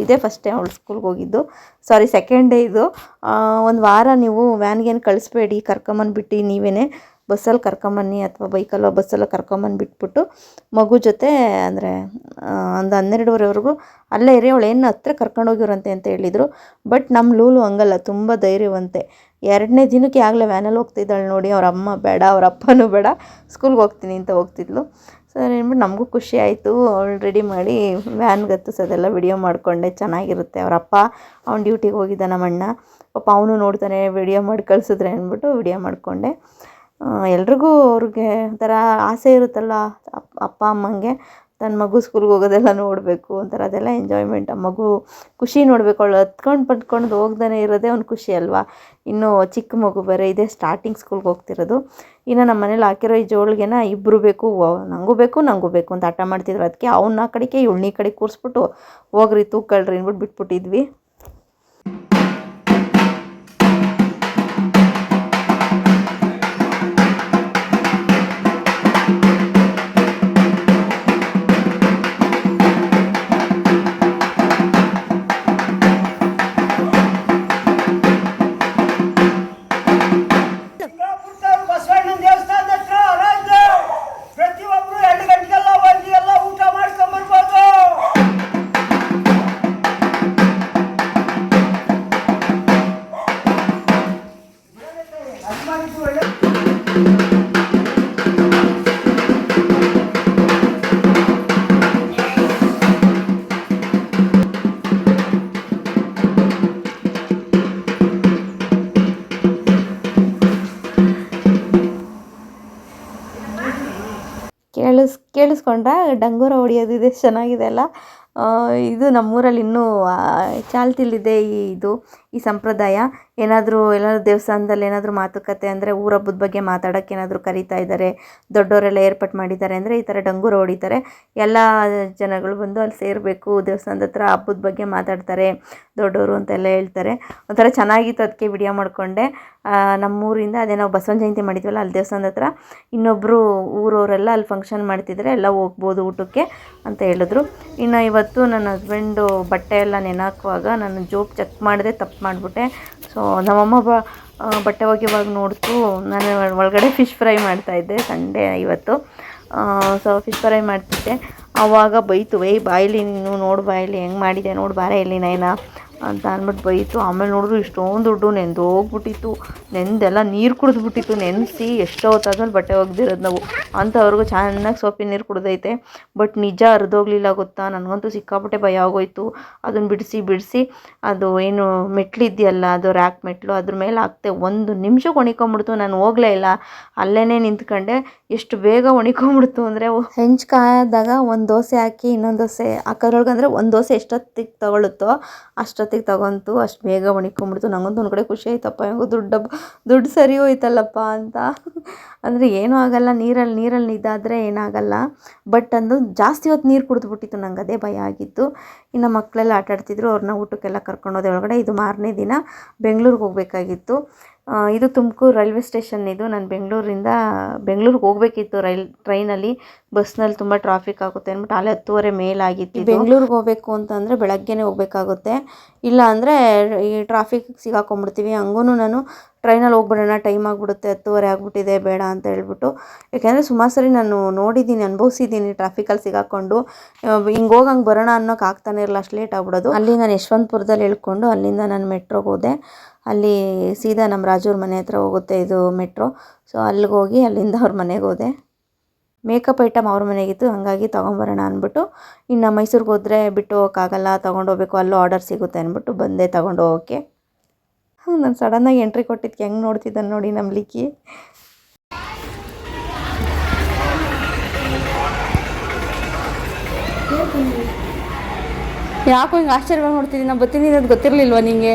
ಇದೇ ಫಸ್ಟ್ ಡೇ ಅವಳು ಸ್ಕೂಲ್ಗೆ ಹೋಗಿದ್ದು, ಸಾರಿ ಸೆಕೆಂಡ್ ಡೇ ಇದು. ಒಂದು ವಾರ ನೀವು ವ್ಯಾನ್ಗೇನು ಕಳಿಸ್ಬೇಡಿ, ಕರ್ಕೊಂಬಂದ್ಬಿಟ್ಟು ನೀವೇ ಬಸ್ಸಲ್ಲಿ ಕರ್ಕೊಂಬನ್ನಿ, ಅಥವಾ ಬೈಕಲ್ಲೋ ಬಸ್ಸಲ್ಲೋ ಕರ್ಕೊಂಬಂದುಬಿಟ್ಬಿಟ್ಟು ಮಗು ಜೊತೆ ಅಂದರೆ ಒಂದು 12:30ವರೆಗೂ ಅಲ್ಲೇ ಇರಿ, ಅವಳು ಏನು ಹತ್ರ ಕರ್ಕೊಂಡೋಗಿವ್ರಂತೆ ಅಂತ ಹೇಳಿದರು. ಬಟ್ ನಮ್ಮ ಲೂಲು ಹಂಗಲ್ಲ, ತುಂಬ ಧೈರ್ಯವಂತೆ. 2ನೇ ದಿನಕ್ಕೆ ಆಗಲೇ ವ್ಯಾನಲ್ಲಿ ಹೋಗ್ತಿದ್ದಾಳೆ ನೋಡಿ. ಅವ್ರ ಅಮ್ಮ ಬೇಡ, ಅವ್ರ ಅಪ್ಪನೂ ಬೇಡ, ಸ್ಕೂಲ್ಗೆ ಹೋಗ್ತೀನಿ ಅಂತ ಹೋಗ್ತಿದ್ಲು. ಸರಿ ಅಂದ್ಬಿಟ್ಟು ನಮಗೂ ಖುಷಿ ಆಯಿತು. ಅವಳು ರೆಡಿ ಮಾಡಿ ವ್ಯಾನ್ಗೆ ಹತ್ತಿಸೋದೆಲ್ಲ ವಿಡಿಯೋ ಮಾಡಿಕೊಂಡೆ. ಚೆನ್ನಾಗಿರುತ್ತೆ. ಅವ್ರ ಅಪ್ಪ ಅವ್ನು ಡ್ಯೂಟಿಗೆ ಹೋಗಿದ್ದ, ನಮ್ಮ ಅಣ್ಣ ಪಾಪ ಅವನು ನೋಡ್ತಾನೆ, ವಿಡಿಯೋ ಮಾಡಿ ಕಳಿಸಿದ್ರೆ ಅಂದ್ಬಿಟ್ಟು ವಿಡಿಯೋ ಮಾಡಿಕೊಂಡೆ. ಎಲ್ರಿಗೂ ಅವ್ರಿಗೆ ಒಂಥರ ಆಸೆ ಇರುತ್ತಲ್ಲ ಅಪ್ಪ ಅಮ್ಮಂಗೆ, ತನ್ನ ಮಗು ಸ್ಕೂಲ್ಗೆ ಹೋಗೋದೆಲ್ಲ ನೋಡಬೇಕು ಒಂಥರ, ಅದೆಲ್ಲ ಎಂಜಾಯ್ಮೆಂಟ್. ಆ ಮಗು ಖುಷಿ ನೋಡಬೇಕು. ಅವಳು ಹತ್ಕೊಂಡು ಪಟ್ಕೊಂಡು ಹೋಗ್ದೇ ಇರೋದೇ ಒಂದು ಖುಷಿ ಅಲ್ವಾ. ಇನ್ನು ಚಿಕ್ಕ ಮಗು ಬೇರೆ, ಇದೇ ಸ್ಟಾರ್ಟಿಂಗ್ ಸ್ಕೂಲ್ಗೆ ಹೋಗ್ತಿರೋದು. ಇನ್ನು ನಮ್ಮ ಮನೇಲಿ ಹಾಕಿರೋ ಈ ಜೋಳಿಗೆನ ಇಬ್ಬರು ಬೇಕು, ನನಗೂ ಬೇಕು ಅಂತ ಹಠ ಮಾಡ್ತಿದ್ರು. ಅದಕ್ಕೆ ಅವನ್ನ ಆ ಕಡೆಗೆ ಇವಳನ್ನ ಈ ಕಡೆ ಕೂರಿಸ್ಬಿಟ್ಟು ಹೋಗ್ರಿ ತೂಕಳ್ರಿ ಅಂದ್ಬಿಟ್ಟು ಬಿಟ್ಬಿಟ್ಟಿದ್ವಿ. ಕೇಳಿಸ್ಕೊಂಡ್ರಾ ಡಂಗೂರ ಹೊಡಿಯೋದು ಇದೆ ಚೆನ್ನಾಗಿದೆ ಅಲ್ಲ. ಇದು ನಮ್ಮೂರಲ್ಲಿ ಇನ್ನೂ ಚಾಲ್ತಿಲಿದೆ ಈ ಸಂಪ್ರದಾಯ. ಎಲ್ಲಾದರೂ ದೇವಸ್ಥಾನದಲ್ಲಿ ಏನಾದರೂ ಮಾತುಕತೆ ಅಂದರೆ ಊರ ಹಬ್ಬದ ಬಗ್ಗೆ ಮಾತಾಡೋಕ್ಕೆ ಏನಾದರೂ ಕರೀತಾ ಇದ್ದಾರೆ, ದೊಡ್ಡವರೆಲ್ಲ ಏರ್ಪಾಟ್ ಮಾಡಿದ್ದಾರೆ ಅಂದರೆ ಈ ಥರ ಡಂಗೂರ ಹೊಡಿತಾರೆ. ಎಲ್ಲ ಜನಗಳು ಬಂದು ಅಲ್ಲಿ ಸೇರಬೇಕು, ದೇವಸ್ಥಾನದ ಹತ್ರ ಹಬ್ಬದ ಬಗ್ಗೆ ಮಾತಾಡ್ತಾರೆ ದೊಡ್ಡವರು ಅಂತೆಲ್ಲ ಹೇಳ್ತಾರೆ. ಒಂಥರ ಚೆನ್ನಾಗಿತ್ತು, ಅದಕ್ಕೆ ವಿಡಿಯೋ ಮಾಡಿಕೊಂಡೆ. ನಮ್ಮೂರಿಂದ ಅದೇ ನಾವು ಬಸವನ ಜಯಂತಿ ಮಾಡಿದ್ವಲ್ಲ ಅಲ್ಲಿ ದೇವಸ್ಥಾನದ ಹತ್ರ ಇನ್ನೊಬ್ಬರು ಊರವರೆಲ್ಲ ಅಲ್ಲಿ ಫಂಕ್ಷನ್ ಮಾಡ್ತಿದ್ದಾರೆ, ಎಲ್ಲ ಹೋಗ್ಬೋದು ಊಟಕ್ಕೆ ಅಂತ ಹೇಳಿದ್ರು. ಇನ್ನು ಇವತ್ತು ನನ್ನ ಹಸ್ಬೆಂಡು ಬಟ್ಟೆ ಎಲ್ಲ ನೆನೆಹಾಕುವಾಗ ನಾನು ಜೋಬ್ ಚೆಕ್ ಮಾಡಿದೆ, ತಪ್ಪು ಮಾಡಿಬಿಟ್ಟೆ. ಸೊ ನಮ್ಮಮ್ಮ ಬಟ್ಟೆ ಒಗೆಯುವಾಗ ನೋಡ್ತು ನಾನು ಒಳಗಡೆ ಫಿಶ್ ಫ್ರೈ ಮಾಡ್ತಾಯಿದ್ದೆ, ಸಂಡೇ ಇವತ್ತು. ಸೊ ಫಿಶ್ ಫ್ರೈ ಮಾಡ್ತಿದ್ದೆ, ಆವಾಗ ಬೈತು, ಬಾಯಲ್ಲಿ ನೀನು ನೋಡು, ಬಾಯಲ್ಲಿ ಹೆಂಗೆ ಮಾಡಿದೆ ನೋಡು, ಬಾರ ಇಲ್ಲಿ ನೈನಾ ಅಂತ ಅಂದ್ಬಿಟ್ಟು ಬೈತು. ಆಮೇಲೆ ನೋಡಿದ್ರು ಇಷ್ಟೊಂದು ದುಡ್ಡು ನೆಂದೋಗ್ಬಿಟ್ಟಿತ್ತು, ನೆಂದೆಲ್ಲ ನೀರು ಕುಡಿದ್ಬಿಟ್ಟಿತ್ತು. ನೆನೆಸಿ ಎಷ್ಟೋ ಹೊತ್ತಾದ್ಮೇಲೆ ಬಟ್ಟೆ ಒಗ್ದಿರೋದು ನಾವು ಅಂಥವ್ರಿಗೂ ಚೆನ್ನಾಗಿ ಸೋಪಿನ ನೀರು ಕುಡ್ದೈತೆ. ಬಟ್ ನಿಜ ಹರಿದೋಗ್ಲಿಲ್ಲ ಗೊತ್ತಾ, ನನಗಂತೂ ಸಿಕ್ಕಾಪಟ್ಟೆ ಭಯ ಆಗೋಯ್ತು. ಅದನ್ನು ಬಿಡಿಸಿ ಅದು ಏನು ಮೆಟ್ಲಿದೆಯಲ್ಲ, ಅದು ರ್ಯಾಕ್ ಮೆಟ್ಲು, ಅದ್ರ ಮೇಲೆ ಹಾಕ್ತೆ. 1 ನಿಮಿಷಕ್ಕೆ ಒಣಕೊಂಬಿಡ್ತು. ನಾನು ಹೋಗಲೇ ಇಲ್ಲ, ಅಲ್ಲೇ ನಿಂತ್ಕೊಂಡೆ. ಎಷ್ಟು ಬೇಗ ಒಣಕೊಂಬಿಡ್ತು ಅಂದರೆ, ಹೆಂಚು ಕಾಯ್ದಾಗ ಒಂದು ದೋಸೆ ಹಾಕಿ ಇನ್ನೊಂದು ದೋಸೆ ಹಾಕೋದ್ರೊಳಗೆ ಅಂದರೆ ಒಂದು ದೋಸೆ ಎಷ್ಟೊತ್ತಿಗೆ ತಗೊಳುತ್ತೋ ಅಷ್ಟೊತ್ತಿಗೆ ತಗೊಂತು, ಅಷ್ಟು ಬೇಗ ಒಣಕೊಂಬಿಡ್ತು. ನನಗಂತೂ ಒಂದು ಕಡೆ ಖುಷಿ ಆಯ್ತಪ್ಪ, ಹೆಂಗೋ ದುಡ್ಡು ಸರಿ ಹೋಯ್ತಲ್ಲಪ್ಪ ಅಂತ. ಅಂದರೆ ಏನೂ ಆಗಲ್ಲ, ನೀರಲ್ಲಿ ಇದಾದರೆ ಏನಾಗಲ್ಲ. ಬಟ್ ಅಂದು ಜಾಸ್ತಿ ಹೊತ್ತು ನೀರು ಕುಡಿದ್ಬಿಟ್ಟಿತ್ತು, ನಂಗೆ ಅದೇ ಭಯ ಆಗಿತ್ತು. ಇನ್ನು ಮಕ್ಕಳೆಲ್ಲ ಆಟಾಡ್ತಿದ್ರು, ಅವ್ರನ್ನ ಊಟಕ್ಕೆಲ್ಲ ಕರ್ಕೊಂಡೋದೆ ಒಳಗಡೆ. ಇದು ಮಾರನೇ ದಿನ ಬೆಂಗಳೂರಿಗೆ ಹೋಗಬೇಕಾಗಿತ್ತು. ಇದು ತುಮಕೂರು ರೈಲ್ವೆ ಸ್ಟೇಷನ್. ಇದು ನಾನು ಬೆಂಗಳೂರಿಗೆ ಹೋಗಬೇಕಿತ್ತು ಟ್ರೈನಲ್ಲಿ. ಬಸ್ನಲ್ಲಿ ತುಂಬ ಟ್ರಾಫಿಕ್ ಆಗುತ್ತೆ ಅಂದ್ಬಿಟ್ಟು ಅಲ್ಲೇ 10:30 ಮೇಲಾಗಿತ್ತು. ಬೆಂಗಳೂರಿಗೆ ಹೋಗಬೇಕು ಅಂತಂದರೆ ಬೆಳಗ್ಗೆನೇ ಹೋಗಬೇಕಾಗುತ್ತೆ, ಇಲ್ಲ ಅಂದರೆ ಈ ಟ್ರಾಫಿಕ್ ಸಿಗಾಕೊಂಡ್ಬಿಡ್ತೀವಿ. ಹಂಗೂ ನಾನು ಟ್ರೈನಲ್ಲಿ ಹೋಗ್ಬಿಡೋಣ, ಟೈಮ್ ಆಗಿಬಿಡುತ್ತೆ, 10:30 ಆಗಿಬಿಟ್ಟಿದೆ, ಬೇಡ ಅಂತ ಹೇಳ್ಬಿಟ್ಟು. ಯಾಕೆಂದರೆ ಸುಮಾರು ಸರಿ ನಾನು ನೋಡಿದ್ದೀನಿ, ಅನುಭವಿಸಿದ್ದೀನಿ ಟ್ರಾಫಿಕಲ್ಲಿ ಸಿಗಾಕೊಂಡು. ಹಿಂಗೆ ಹೋಗಂಗೆ ಬರೋಣ ಅನ್ನೋಕೆ ಆಗ್ತಾನೆ ಇರಲ್ಲ, ಅಷ್ಟು ಲೇಟ್ ಆಗ್ಬಿಡೋದು. ಅಲ್ಲಿ ನಾನು ಯಶವಂತಪುರದಲ್ಲಿ ಇಳ್ಕೊಂಡು ಅಲ್ಲಿಂದ ನಾನು ಮೆಟ್ರೋಗೆ ಹೋದೆ. ಅಲ್ಲಿ ಸೀದಾ ನಮ್ಮ ರಾಜವ್ರ ಮನೆ ಹತ್ರ ಹೋಗುತ್ತೆ ಇದು ಮೆಟ್ರೋ. ಸೊ ಅಲ್ಲಿಗೆ ಹೋಗಿ ಅಲ್ಲಿಂದ ಅವ್ರ ಮನೆಗೆ ಹೋದೆ. ಮೇಕಪ್ ಐಟಮ್ ಅವ್ರ ಮನೆಗಿತ್ತು, ಹಾಗಾಗಿ ತೊಗೊಂಬರೋಣ ಅಂದ್ಬಿಟ್ಟು. ಇನ್ನು ಮೈಸೂರಿಗೆ ಹೋದರೆ ಬಿಟ್ಟು ಹೋಗೋಕ್ಕಾಗಲ್ಲ, ತೊಗೊಂಡೋಗ್ಬೇಕು, ಅಲ್ಲೂ ಆರ್ಡರ್ ಸಿಗುತ್ತೆ ಅಂದ್ಬಿಟ್ಟು ಬಂದೆ ತೊಗೊಂಡು ಹೋಗೋಕ್ಕೆ. ನಾನು ಸಡನ್ನಾಗಿ ಎಂಟ್ರಿ ಕೊಟ್ಟಿದ್ದಕ್ಕೆ ಹೆಂಗೆ ನೋಡ್ತಿದ್ದಾನೆ ನೋಡಿ ನಮ್ಮ ಲಿಕ್ಕಿ. ಯಾಕೋ ಹಿಂಗೆ ಆಶ್ಚರ್ಯವಾಗಿ ನೋಡ್ತಿದ್ದೀನಿ, ನಾನು ಬರ್ತೀನಿ ಅದು ಗೊತ್ತಿರಲಿಲ್ವ ನಿಮಗೆ?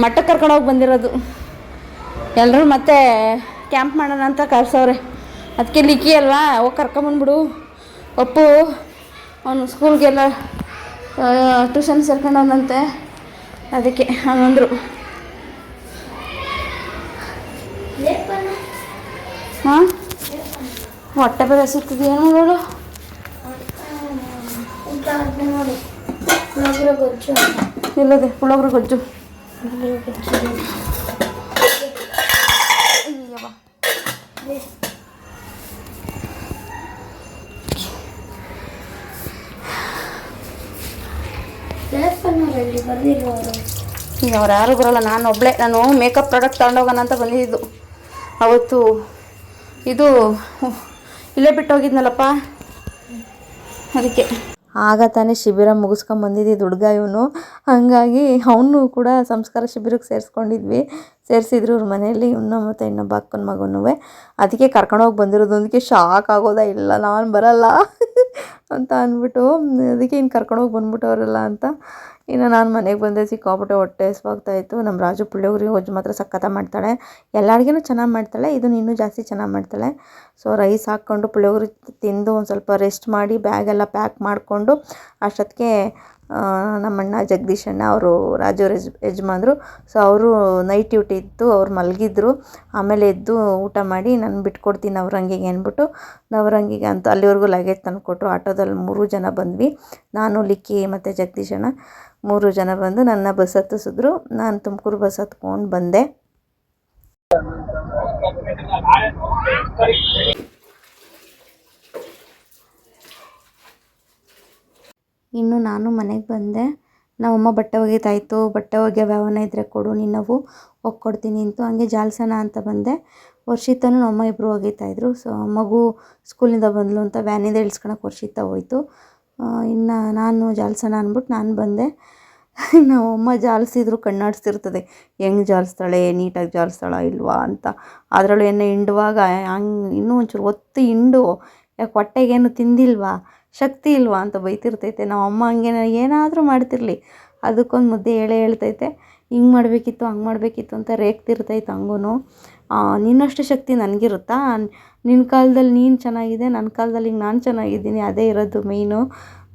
ಮಠಕ್ಕೆ ಕರ್ಕೊಂಡೋಗಿ ಬಂದಿರೋದು. ಎಲ್ಲರೂ ಮತ್ತೆ ಕ್ಯಾಂಪ್ ಮಾಡೋಣ ಅಂತ ಕಳ್ಸವ್ರೆ. ಅದಕ್ಕೆ ಲಿಕ್ಕಿ ಅಲ್ವಾ, ಹೋಗಿ ಕರ್ಕೊಂಬಂದ್ಬಿಡು. ಅಪ್ಪು ಅವನು ಸ್ಕೂಲ್ಗೆಲ್ಲ ಟ್ಯೂಷನ್ ಸೇರ್ಕೊಂಡವನಂತೆ, ಅದಕ್ಕೆ ಹಂಗಂದರು. ಹಾಂ, ಹೊಟ್ಟೆ ಬೇರೆ ಸಿಗ್ತದೆ, ಏನು ನೋಡು. ಇಲ್ಲದೆ ಪುಳೋಗ್ರೆ ಗೊಜ್ಜು. ಈಗ ಅವ್ರು ಯಾರು ಬರೋಲ್ಲ, ನಾನು ಒಬ್ಬಳೇ. ನಾನು ಮೇಕಪ್ ಪ್ರಾಡಕ್ಟ್ ತಗೊಂಡೋಗೋಣ ಅಂತ ಬಂದಿದ್ದು ಅವತ್ತು. ಇದು ಇಲ್ಲೇ ಬಿಟ್ಟು ಹೋಗಿದ್ನಲ್ಲಪ್ಪ, ಅದಕ್ಕೆ. ಆಗ ತಾನೇ ಶಿಬಿರ ಮುಗಿಸ್ಕೊಂಬಂದಿದ್ದು ಹುಡುಗ ಇವನು, ಹಾಗಾಗಿ ಅವನು ಕೂಡ ಸಂಸ್ಕಾರ ಶಿಬಿರಕ್ಕೆ ಸೇರಿಸಿದ್ರು ಅವ್ರ ಮನೆಯಲ್ಲಿ, ಇವನು ಮತ್ತು ಇನ್ನೊಬ್ಬ ಅಕ್ಕನ ಮಗನೂ. ಅದಕ್ಕೆ ಕರ್ಕೊಂಡೋಗಿ ಬಂದಿರೋದು. ಅದಕ್ಕೆ ಶಾಕ್ ಆಗೋದ, ಇಲ್ಲ ನಾನು ಬರಲ್ಲ ಅಂತ ಅಂದ್ಬಿಟ್ಟು, ಅದಕ್ಕೆ ಇನ್ನು ಕರ್ಕೊಂಡೋಗಿ ಬಂದ್ಬಿಟ್ಟವ್ರಲ್ಲ ಅಂತ. ಇನ್ನು ನಾನು ಮನೆಗೆ ಬಂದೆ, ಸಿಕ್ಕಾಪಟ್ಟೆ ಹೊಟ್ಟೆ ಹಸ್ವಾಗ್ತಾಯಿತ್ತು. ನಮ್ಮ ರಾಜು ಪುಳಿಯೋಗರೆ ಗೊಜ್ಜು ಮಾತ್ರ ಸಖತ್ತಾಗಿ ಮಾಡ್ತಾಳೆ, ಎಲ್ಲ ಅಡುಗೆನೂ ಚೆನ್ನಾಗಿ ಮಾಡ್ತಾಳೆ, ಇದನ್ನು ಇನ್ನೂ ಜಾಸ್ತಿ ಚೆನ್ನಾಗಿ ಮಾಡ್ತಾಳೆ. ಸೊ ರೈಸ್ ಹಾಕ್ಕೊಂಡು ಪುಳಿಯೋಗರೆ ತಿಂದು ಒಂದು ಸ್ವಲ್ಪ ರೆಸ್ಟ್ ಮಾಡಿ ಬ್ಯಾಗೆಲ್ಲ ಪ್ಯಾಕ್ ಮಾಡಿಕೊಂಡು ಅಷ್ಟೊತ್ತಿಗೆ ನಮ್ಮಣ್ಣ ಜಗದೀಶ್ ಅಣ್ಣ ಅವರು ರಾಜವ್ರ ಯಜಮಾನ್ರು. ಸೊ ಅವರು ನೈಟ್ ಡ್ಯೂಟಿ ಇತ್ತು, ಅವ್ರು ಮಲಗಿದ್ರು. ಆಮೇಲೆ ಎದ್ದು ಊಟ ಮಾಡಿ ನಾನು ಬಿಟ್ಕೊಡ್ತೀನಿ ನವರಂಗಿಗೆ ಅಂದ್ಬಿಟ್ಟು ನವರಂಗಿಗೆ ಅಂತ ಅಲ್ಲಿವರೆಗೂ ಲಗೇಜ್ ತಂದು ಕೊಟ್ಟರು. ಆಟೋದಲ್ಲಿ 3 ಜನ ಬಂದ್ವಿ, ನಾನು, ಲಿಕ್ಕಿ ಮತ್ತು ಜಗದೀಶ್ ಅಣ್ಣ 3 ಜನ ಬಂದು ನನ್ನ ಬಸ್ ಹತ್ತಿಸಿದ್ರು. ನಾನು ತುಮಕೂರು ಬಸ್ ಹತ್ಕೊಂಡು ಬಂದೆ. ಇನ್ನು ನಾನು ಮನೆಗೆ ಬಂದೆ. ನಮ್ಮಮ್ಮ ಬಟ್ಟೆ ಒಗಿತಾಯಿತ್ತು, ಬಟ್ಟೆ ಒಗೆಯೋ ವ್ಯವಹಾರ ಇದ್ದರೆ ಕೊಡು ನಿನ್ನವು, ಒಗ್ಕೊಡ್ತೀನಿ ಅಂತು. ಹಂಗೆ ಜಾಲ್ಸೋಣ ಅಂತ ಬಂದೆ. ವರ್ಷಿತನೂ ನಮ್ಮಮ್ಮ ಇಬ್ಬರು ಒಗಿತಾಯಿದ್ರು. ಸೊ ಮಗು ಸ್ಕೂಲಿಂದ ಬಂದಳು ಅಂತ ವ್ಯಾನಿಂದ ಇಳಿಸ್ಕೊಳಕ್ಕೆ ವರ್ಷಿತ ಹೋಯಿತು. ಇನ್ನು ನಾನು ಜಾಲ್ಸೋಣ ಅಂದ್ಬಿಟ್ಟು ನಾನು ಬಂದೆ. ನಮ್ಮಮ್ಮ ಜಾಲಿಸಿದ್ರು, ಕಣ್ಣಾಡಿಸ್ತಿರ್ತದೆ, ಹೆಂಗೆ ಜಾಲಿಸ್ತಾಳೆ, ನೀಟಾಗಿ ಜಾಲಿಸ್ತಾಳ ಇಲ್ವಾ ಅಂತ. ಅದರಲ್ಲೂ ಎಣ್ಣೆ ಹಿಂಡುವಾಗ ಹಂಗೆ ಇನ್ನೂ ಒಂಚೂರು ಒತ್ತು ಹಿಂಡು ಯಾಕೆ ಹೊಟ್ಟೆಗೇನು ತಿಂದಿಲ್ವಾ, ಶಕ್ತಿ ಇಲ್ವಾ ಅಂತ ಬೈತಿರ್ತೈತೆ. ನಮ್ಮ ಅಮ್ಮ ಹಂಗೆ ಏನಾದರೂ ಮಾಡ್ತಿರಲಿ ಅದಕ್ಕೊಂದು ಮುದ್ದೆ ಹೇಳ್ತೈತೆ. ಹಿಂಗೆ ಮಾಡಬೇಕಿತ್ತು ಹಂಗೆ ಮಾಡಬೇಕಿತ್ತು ಅಂತ ರೇಗ್ತಿರ್ತೈತೆ. ಹಂಗೂ ನಿನ್ನಷ್ಟು ಶಕ್ತಿ ನನಗಿರುತ್ತಾ, ನಿನ್ನ ಕಾಲದಲ್ಲಿ ನೀನು ಚೆನ್ನಾಗಿದೆ, ನನ್ನ ಕಾಲದಲ್ಲಿ ಈಗ ನಾನು ಚೆನ್ನಾಗಿದ್ದೀನಿ, ಅದೇ ಇರೋದು ಮೇಯ್ನು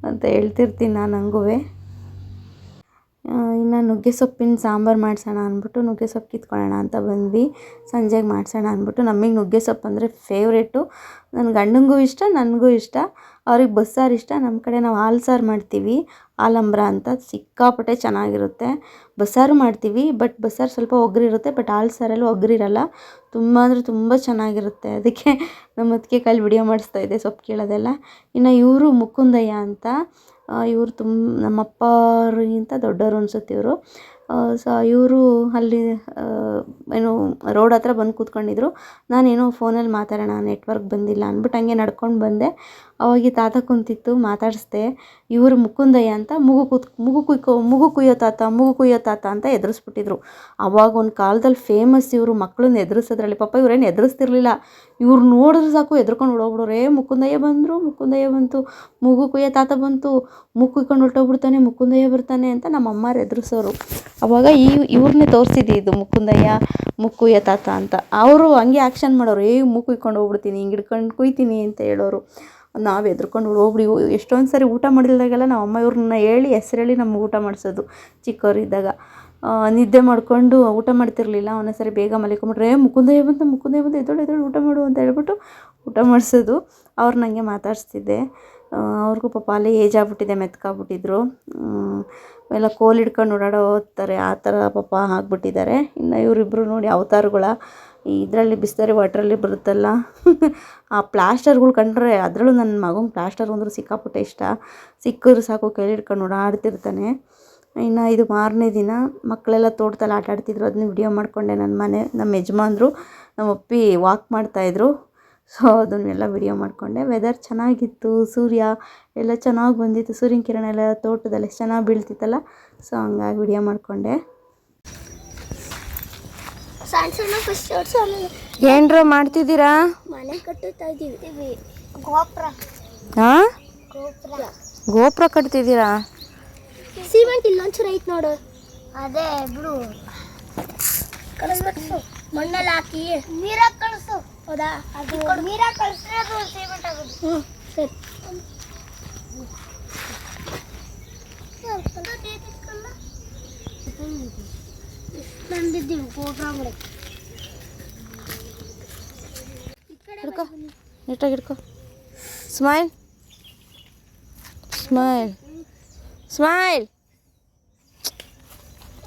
ಅಂತ ಹೇಳ್ತಿರ್ತೀನಿ ನಾನು ಹಂಗೂ. ಇನ್ನು ನುಗ್ಗೆ ಸೊಪ್ಪಿನ ಸಾಂಬಾರು ಮಾಡ್ಸೋಣ ಅಂದ್ಬಿಟ್ಟು ನುಗ್ಗೆ ಸೊಪ್ಪು ಕಿತ್ಕೊಳ್ಳೋಣ ಅಂತ ಬಂದ್ವಿ. ಸಂಜೆಗೆ ಮಾಡ್ಸೋಣ ಅಂದ್ಬಿಟ್ಟು. ನಮಗೆ ನುಗ್ಗೆ ಸೊಪ್ಪು ಅಂದರೆ ಫೇವ್ರೇಟು. ನನ್ನ ಗಂಡನಿಗೂ ಇಷ್ಟ, ನನಗೂ ಇಷ್ಟ. ಅವ್ರಿಗೆ ಬಸ್ಸಾರು ಇಷ್ಟ. ನಮ್ಮ ಕಡೆ ನಾವು ಹಾಲು ಸಾರು ಮಾಡ್ತೀವಿ, ಹಾಲಂಬ್ರ ಅಂತ, ಸಿಕ್ಕಾಪಟ್ಟೆ ಚೆನ್ನಾಗಿರುತ್ತೆ. ಬಸ್ಸಾರು ಮಾಡ್ತೀವಿ, ಬಟ್ ಬಸ್ಸಾರು ಸ್ವಲ್ಪ ಒಗ್ರಿರುತ್ತೆ, ಬಟ್ ಹಾಲು ಸಾರಲ್ಲಿ ಒಗ್ರಿರಲ್ಲ. ತುಂಬ ಅಂದರೆ ತುಂಬ ಚೆನ್ನಾಗಿರುತ್ತೆ. ಅದಕ್ಕೆ ನಮ್ಮ ಅತ್ತಿಗೆ ಕೈಲಿ ವಿಡಿಯೋ ಮಾಡಿಸ್ತಾಯಿದ್ದೆ ಸೊಪ್ಪು ಕೀಳೋದೆಲ್ಲ. ಇನ್ನು ಇವರು ಮುಕುಂದಯ್ಯ ಅಂತ, ಇವರು ನಮ್ಮಪ್ಪವ್ರಿಗಿಂತ ದೊಡ್ಡವರು ಅನ್ಸುತ್ತೆ ಇವರು. ಸೊ ಇವರು ಅಲ್ಲಿ ಏನು ರೋಡ್ ಹತ್ರ ಬಂದು ಕೂತ್ಕೊಂಡಿದ್ರು. ನಾನೇನೋ ಫೋನಲ್ಲಿ ಮಾತಾಡೋಣ, ನೆಟ್ವರ್ಕ್ ಬಂದಿಲ್ಲ ಅಂದ್ಬಿಟ್ಟು ಹಂಗೆ ನಡ್ಕೊಂಡು ಬಂದೆ. ಅವಾಗ ತಾತ ಕುಂತಿತ್ತು, ಮಾತಾಡಿಸ್ದೆ. ಇವರು ಮುಕುಂದಯ್ಯ ಅಂತ, ಮುಗು ಕುಯ್ಯೋ ತಾತ ಅಂತ ಎದುರಿಸ್ಬಿಟ್ಟಿದ್ರು. ಅವಾಗ ಒಂದು ಕಾಲದಲ್ಲಿ ಫೇಮಸ್ ಇವರು. ಮಕ್ಕಳನ್ನ ಎದುರಿಸೋದ್ರಲ್ಲಿ ಪಾಪ ಇವ್ರೇನು ಎದುರಿಸ್ತಿರ್ಲಿಲ್ಲ. ಇವ್ರು ನೋಡಿದ್ರೆ ಸಾಕು ಎದ್ರುಕೊಂಡು ಹೊಡೋಗ್ಬಿಡೋರು. ಮುಕುಂದಯ್ಯ ಬಂತು, ಮುಗು ಕುಯ್ಯೋ ತಾತ ಬಂತು, ಮೂಗು ಕುಯ್ಕೊಂಡು ಹೊರಟೋಗ್ಬಿಡ್ತಾನೆ, ಮುಕುಂದಯ್ಯ ಬರ್ತಾನೆ ಅಂತ ನಮ್ಮ ಅಮ್ಮಾರು ಎದುರಿಸೋರು. ಅವಾಗ ಇವ್ರನ್ನೇ ತೋರಿಸಿದ್ದು, ಇದು ಮುಕುಂದಯ್ಯ ಮೂಗು ಕುಯ್ಯೋ ತಾತ ಅಂತ. ಅವರು ಹಂಗೆ ಆ್ಯಕ್ಷನ್ ಮಾಡೋರು, ಮೂಗು ಕುಯ್ಕೊಂಡು ಹೋಗ್ಬಿಡ್ತೀನಿ, ಹಿಂಗೆ ಹಿಡ್ಕೊಂಡು ಕುಯ್ತೀನಿ ಅಂತ ಹೇಳೋರು. ನಾವು ಎದ್ರುಕೊಂಡು ಹೋಗ್ಬಿಡಿ. ಎಷ್ಟೊಂದು ಸರಿ ಊಟ ಮಾಡಿಲ್ದಾಗೆಲ್ಲ ನಮ್ಮ ಅಮ್ಮ ಇವ್ರನ್ನ ಹೆಸ್ರು ಹೇಳಿ ನಮ್ಗೆ ಊಟ ಮಾಡಿಸೋದು ಚಿಕ್ಕವರಿದ್ದಾಗ. ನಿದ್ದೆ ಮಾಡಿಕೊಂಡು ಊಟ ಮಾಡ್ತಿರ್ಲಿಲ್ಲ. ಒಂದೊಂದು ಸರಿ ಬೇಗ ಮಲಿಕೊಂಬಿಟ್ರೆ, ಮುಕುಂದಯ್ಯ ಬಂತು ಎದ್ದೇಳು ಊಟ ಮಾಡು ಅಂತ ಹೇಳ್ಬಿಟ್ಟು ಊಟ ಮಾಡಿಸೋದು. ಅವ್ರನ್ನ ಹಂಗೆ ಮಾತಾಡಿಸ್ತಿದ್ದೆ. ಅವ್ರಿಗೂ ಪಾಪ ಅಲ್ಲೇ ಏಜ್ ಆಗ್ಬಿಟ್ಟಿದೆ, ಮೆತ್ಕಾಗ್ಬಿಟ್ಟಿದ್ರು. ಎಲ್ಲ ಕೋಲ್ ಹಿಡ್ಕೊಂಡು ಓಡಾಡೋ ಹೋಗ್ತಾರೆ, ಆ ಥರ ಪಾಪ ಆಗಿಬಿಟ್ಟಿದ್ದಾರೆ. ಇನ್ನು ಇವರಿಬ್ಬರು ನೋಡಿ ಅವತಾರಗಳ. ಇದರಲ್ಲಿ ಬಿಸ್ಲರಿ ವಾಟ್ರಲ್ಲಿ ಬರುತ್ತಲ್ಲ ಆ ಪ್ಲಾಸ್ಟರ್ಗಳು ಕಂಡ್ರೆ, ಅದರಲ್ಲೂ ನನ್ನ ಮಗಂಗೆ ಪ್ಲಾಸ್ಟರ್ ಅಂದ್ರೆ ಸಿಕ್ಕಾಪಟ್ಟೆ ಇಷ್ಟ. ಸಿಕ್ಕಿದ್ರೆ ಸಾಕು ಕೈಲಿ ಹಿಡ್ಕೊಂಡು ಓಡಾಡ್ತಿರ್ತಾನೆ. ಇನ್ನು ಇದು ಮಾರನೇ ದಿನ ಮಕ್ಕಳೆಲ್ಲ ತೋಟದಲ್ಲಿ ಆಟ ಆಡ್ತಿದ್ರು, ಅದನ್ನ ವಿಡಿಯೋ ಮಾಡಿಕೊಂಡೆ. ನಮ್ಮ ಯಜಮಾನ್ರು ನಮ್ಮ ಅಪ್ಪಿ ವಾಕ್ ಮಾಡ್ತಾಯಿದ್ರು. ಸೊ ಅದನ್ನೆಲ್ಲ ವಿಡಿಯೋ ಮಾಡಿಕೊಂಡೆ. ವೆದರ್ ಚೆನ್ನಾಗಿತ್ತು, ಸೂರ್ಯ ಎಲ್ಲ ಚೆನ್ನಾಗಿ ಬಂದಿತ್ತು, ಸೂರ್ಯನ ಕಿರಣ ಎಲ್ಲ ತೋಟದಲ್ಲಿ ಎಷ್ಟು ಚೆನ್ನಾಗಿ ಬೀಳ್ತಿತ್ತಲ್ಲ. ಸೊ ಹಂಗಾಗಿ ವಿಡಿಯೋ ಮಾಡಿಕೊಂಡೆ. ಏನ್ರ ಮಾಡ್ತಿದ್ದೀರಾ? ಮನೆ ಕಟ್ಟುತ್ತಾ ಇದ್ದೀವಿ. ಗೋಪುರ. ಹಾಂ, ಗೋಪುರ ಕಟ್ತಿದ್ದೀರಾ? ಸಿಮೆಂಟ್ ಇಲ್ಲೊಂಚೂರು ಐತೆ ನೋಡು, ಅದೇ ಬಿಡು. ಕಳಿಸ್ಬೇಕು, ಮಣ್ಣಲ್ಲಿ ಹಾಕಿ ನೀರಾಗ ಕಳಿಸು. ಹೌದಾ? ಅದು ನೀರಾಗ ಕಳಿಸಿದ್ರೆ ಅದು ಸಿಮೆಂಟ್ ಆಗೋದು. ಸರಿ. ನಂದಿದ್ದೀವಿ ಗೋಪುರ ಮಾಡಕ್ಕೆ. ಹಿಡ್ಕೊ, ನೀಟಾಗಿ ಹಿಡ್ಕೊ. Smile smile smile.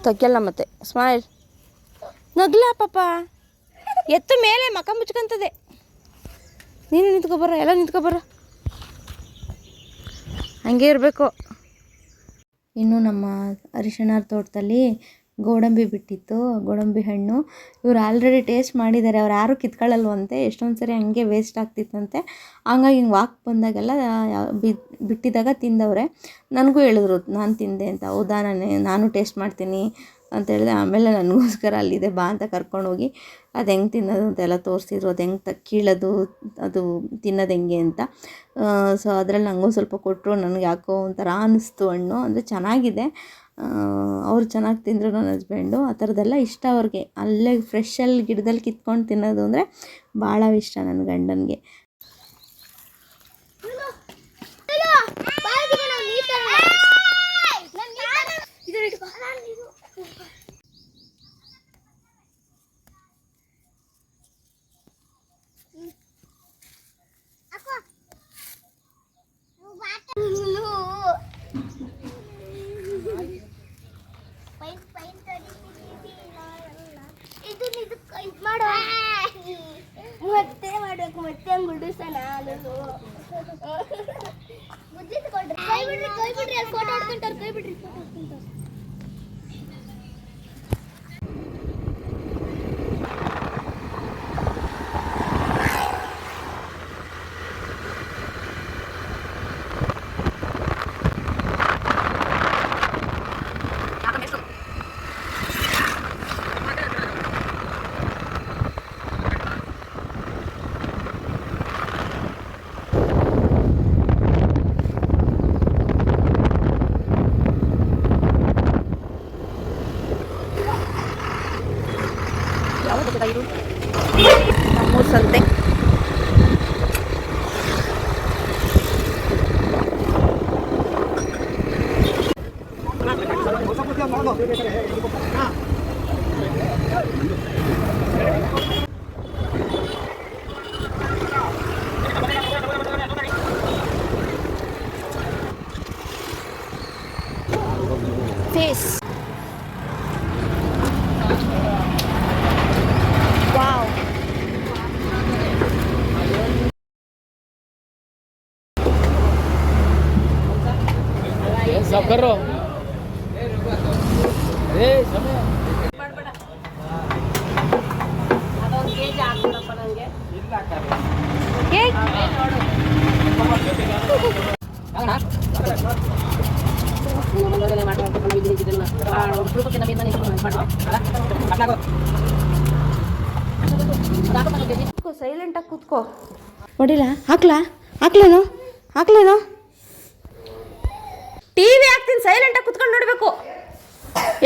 ತೆಗಿಯಲ್ಲ ಮತ್ತೆ. ಸ್ಮೈಲ್. ನಗ್ಲ ಪಾಪ, ಎತ್ತು ಮೇಲೆ ಮಕ ಮುಚ್ಕೊಂತದೆ. ನೀನು ನಿಂತ್ಕೊಬರ, ಎಲ್ಲ ನಿಂತ್ಕೊಬರ, ಹಂಗೆ ಇರಬೇಕು. ಇನ್ನು ನಮ್ಮ ಅರಿಶಿಣದ ತೋಟದಲ್ಲಿ ಗೋಡಂಬಿ ಬಿಟ್ಟಿತ್ತು, ಗೋಡಂಬಿ ಹಣ್ಣು. ಇವ್ರು ಆಲ್ರೆಡಿ ಟೇಸ್ಟ್ ಮಾಡಿದ್ದಾರೆ. ಅವ್ರು ಯಾರೂ ಕಿತ್ಕೊಳ್ಳಲ್ವಂತೆ, ಎಷ್ಟೊಂದು ಸರಿ ಹಂಗೆ ವೇಸ್ಟ್ ಆಗ್ತಿತ್ತಂತೆ. ಹಂಗಾಗಿ ಹಿಂಗೆ ವಾಕ್ ಬಂದಾಗೆಲ್ಲ ಬಿಟ್ಟಿದ್ದಾಗ ತಿಂದವ್ರೆ. ನನಗೂ ಹೇಳಿದ್ರು ನಾನು ತಿಂದೆ ಅಂತ. ಹೌದಾ, ನಾನು ಟೇಸ್ಟ್ ಮಾಡ್ತೀನಿ ಅಂತ ಹೇಳಿದೆ. ಆಮೇಲೆ ನನಗೋಸ್ಕರ ಅಲ್ಲಿದೆ ಬಾ ಅಂತ ಕರ್ಕೊಂಡೋಗಿ ಅದು ಹೆಂಗೆ ತಿನ್ನೋದು ಅಂತೆಲ್ಲ ತೋರಿಸಿದ್ರು. ಅದು ಹೆಂಗೆ ಕೀಳೋದು, ಅದು ತಿನ್ನೋದು ಹೆಂಗೆ ಅಂತ. ಸೊ ಅದರಲ್ಲಿ ನನಗೂ ಸ್ವಲ್ಪ ಕೊಟ್ಟರು. ನನಗೆ ಯಾಕೋ ಒಂಥರ ಅನ್ನಿಸ್ತು ಹಣ್ಣು, ಅಂದರೆ ಚೆನ್ನಾಗಿದೆ. ಅವ್ರು ಚೆನ್ನಾಗಿ ತಿಂದರು, ನನ್ನ ಹಸ್ಬೆಂಡು. ಆ ಥರದ್ದೆಲ್ಲ ಇಷ್ಟ ಅವ್ರಿಗೆ. ಅಲ್ಲೇ ಫ್ರೆಶಲ್ಲಿ ಗಿಡದಲ್ಲಿ ಕಿತ್ಕೊಂಡು ತಿನ್ನೋದು ಅಂದರೆ ಭಾಳ ಇಷ್ಟ ನನ್ನ ಗಂಡನಿಗೆ. ಮತ್ತೆ ಮಾಡ್ಬೇಕು, ಮತ್ತೆ ಹಂಗೆ ಗುಡಿಸೋಣ. ಕೈ ಬಿಡ್ರಿ, ಅಲ್ಲಿ ಫೋಟೋ ಹೊಡ್ಕೊಂತಾರೆ. ಕೈ ಬಿಡ್ರಿ, ಫೋಟೋ ಹೊಡ್ಕೊಂತಾರೆ. Face wow. सब कर रहा ಸೈಲೆಂಟಾಗಿ ಕೂತ್ಕೋ. ಹೊಡಿಲ್ಲ? ಹಾಕ್ಲೇನು ಟಿವಿ ಹಾಕ್ತೀನಿ, ಸೈಲೆಂಟಾಗಿ ಕುತ್ಕೊಂಡು ನೋಡಬೇಕು.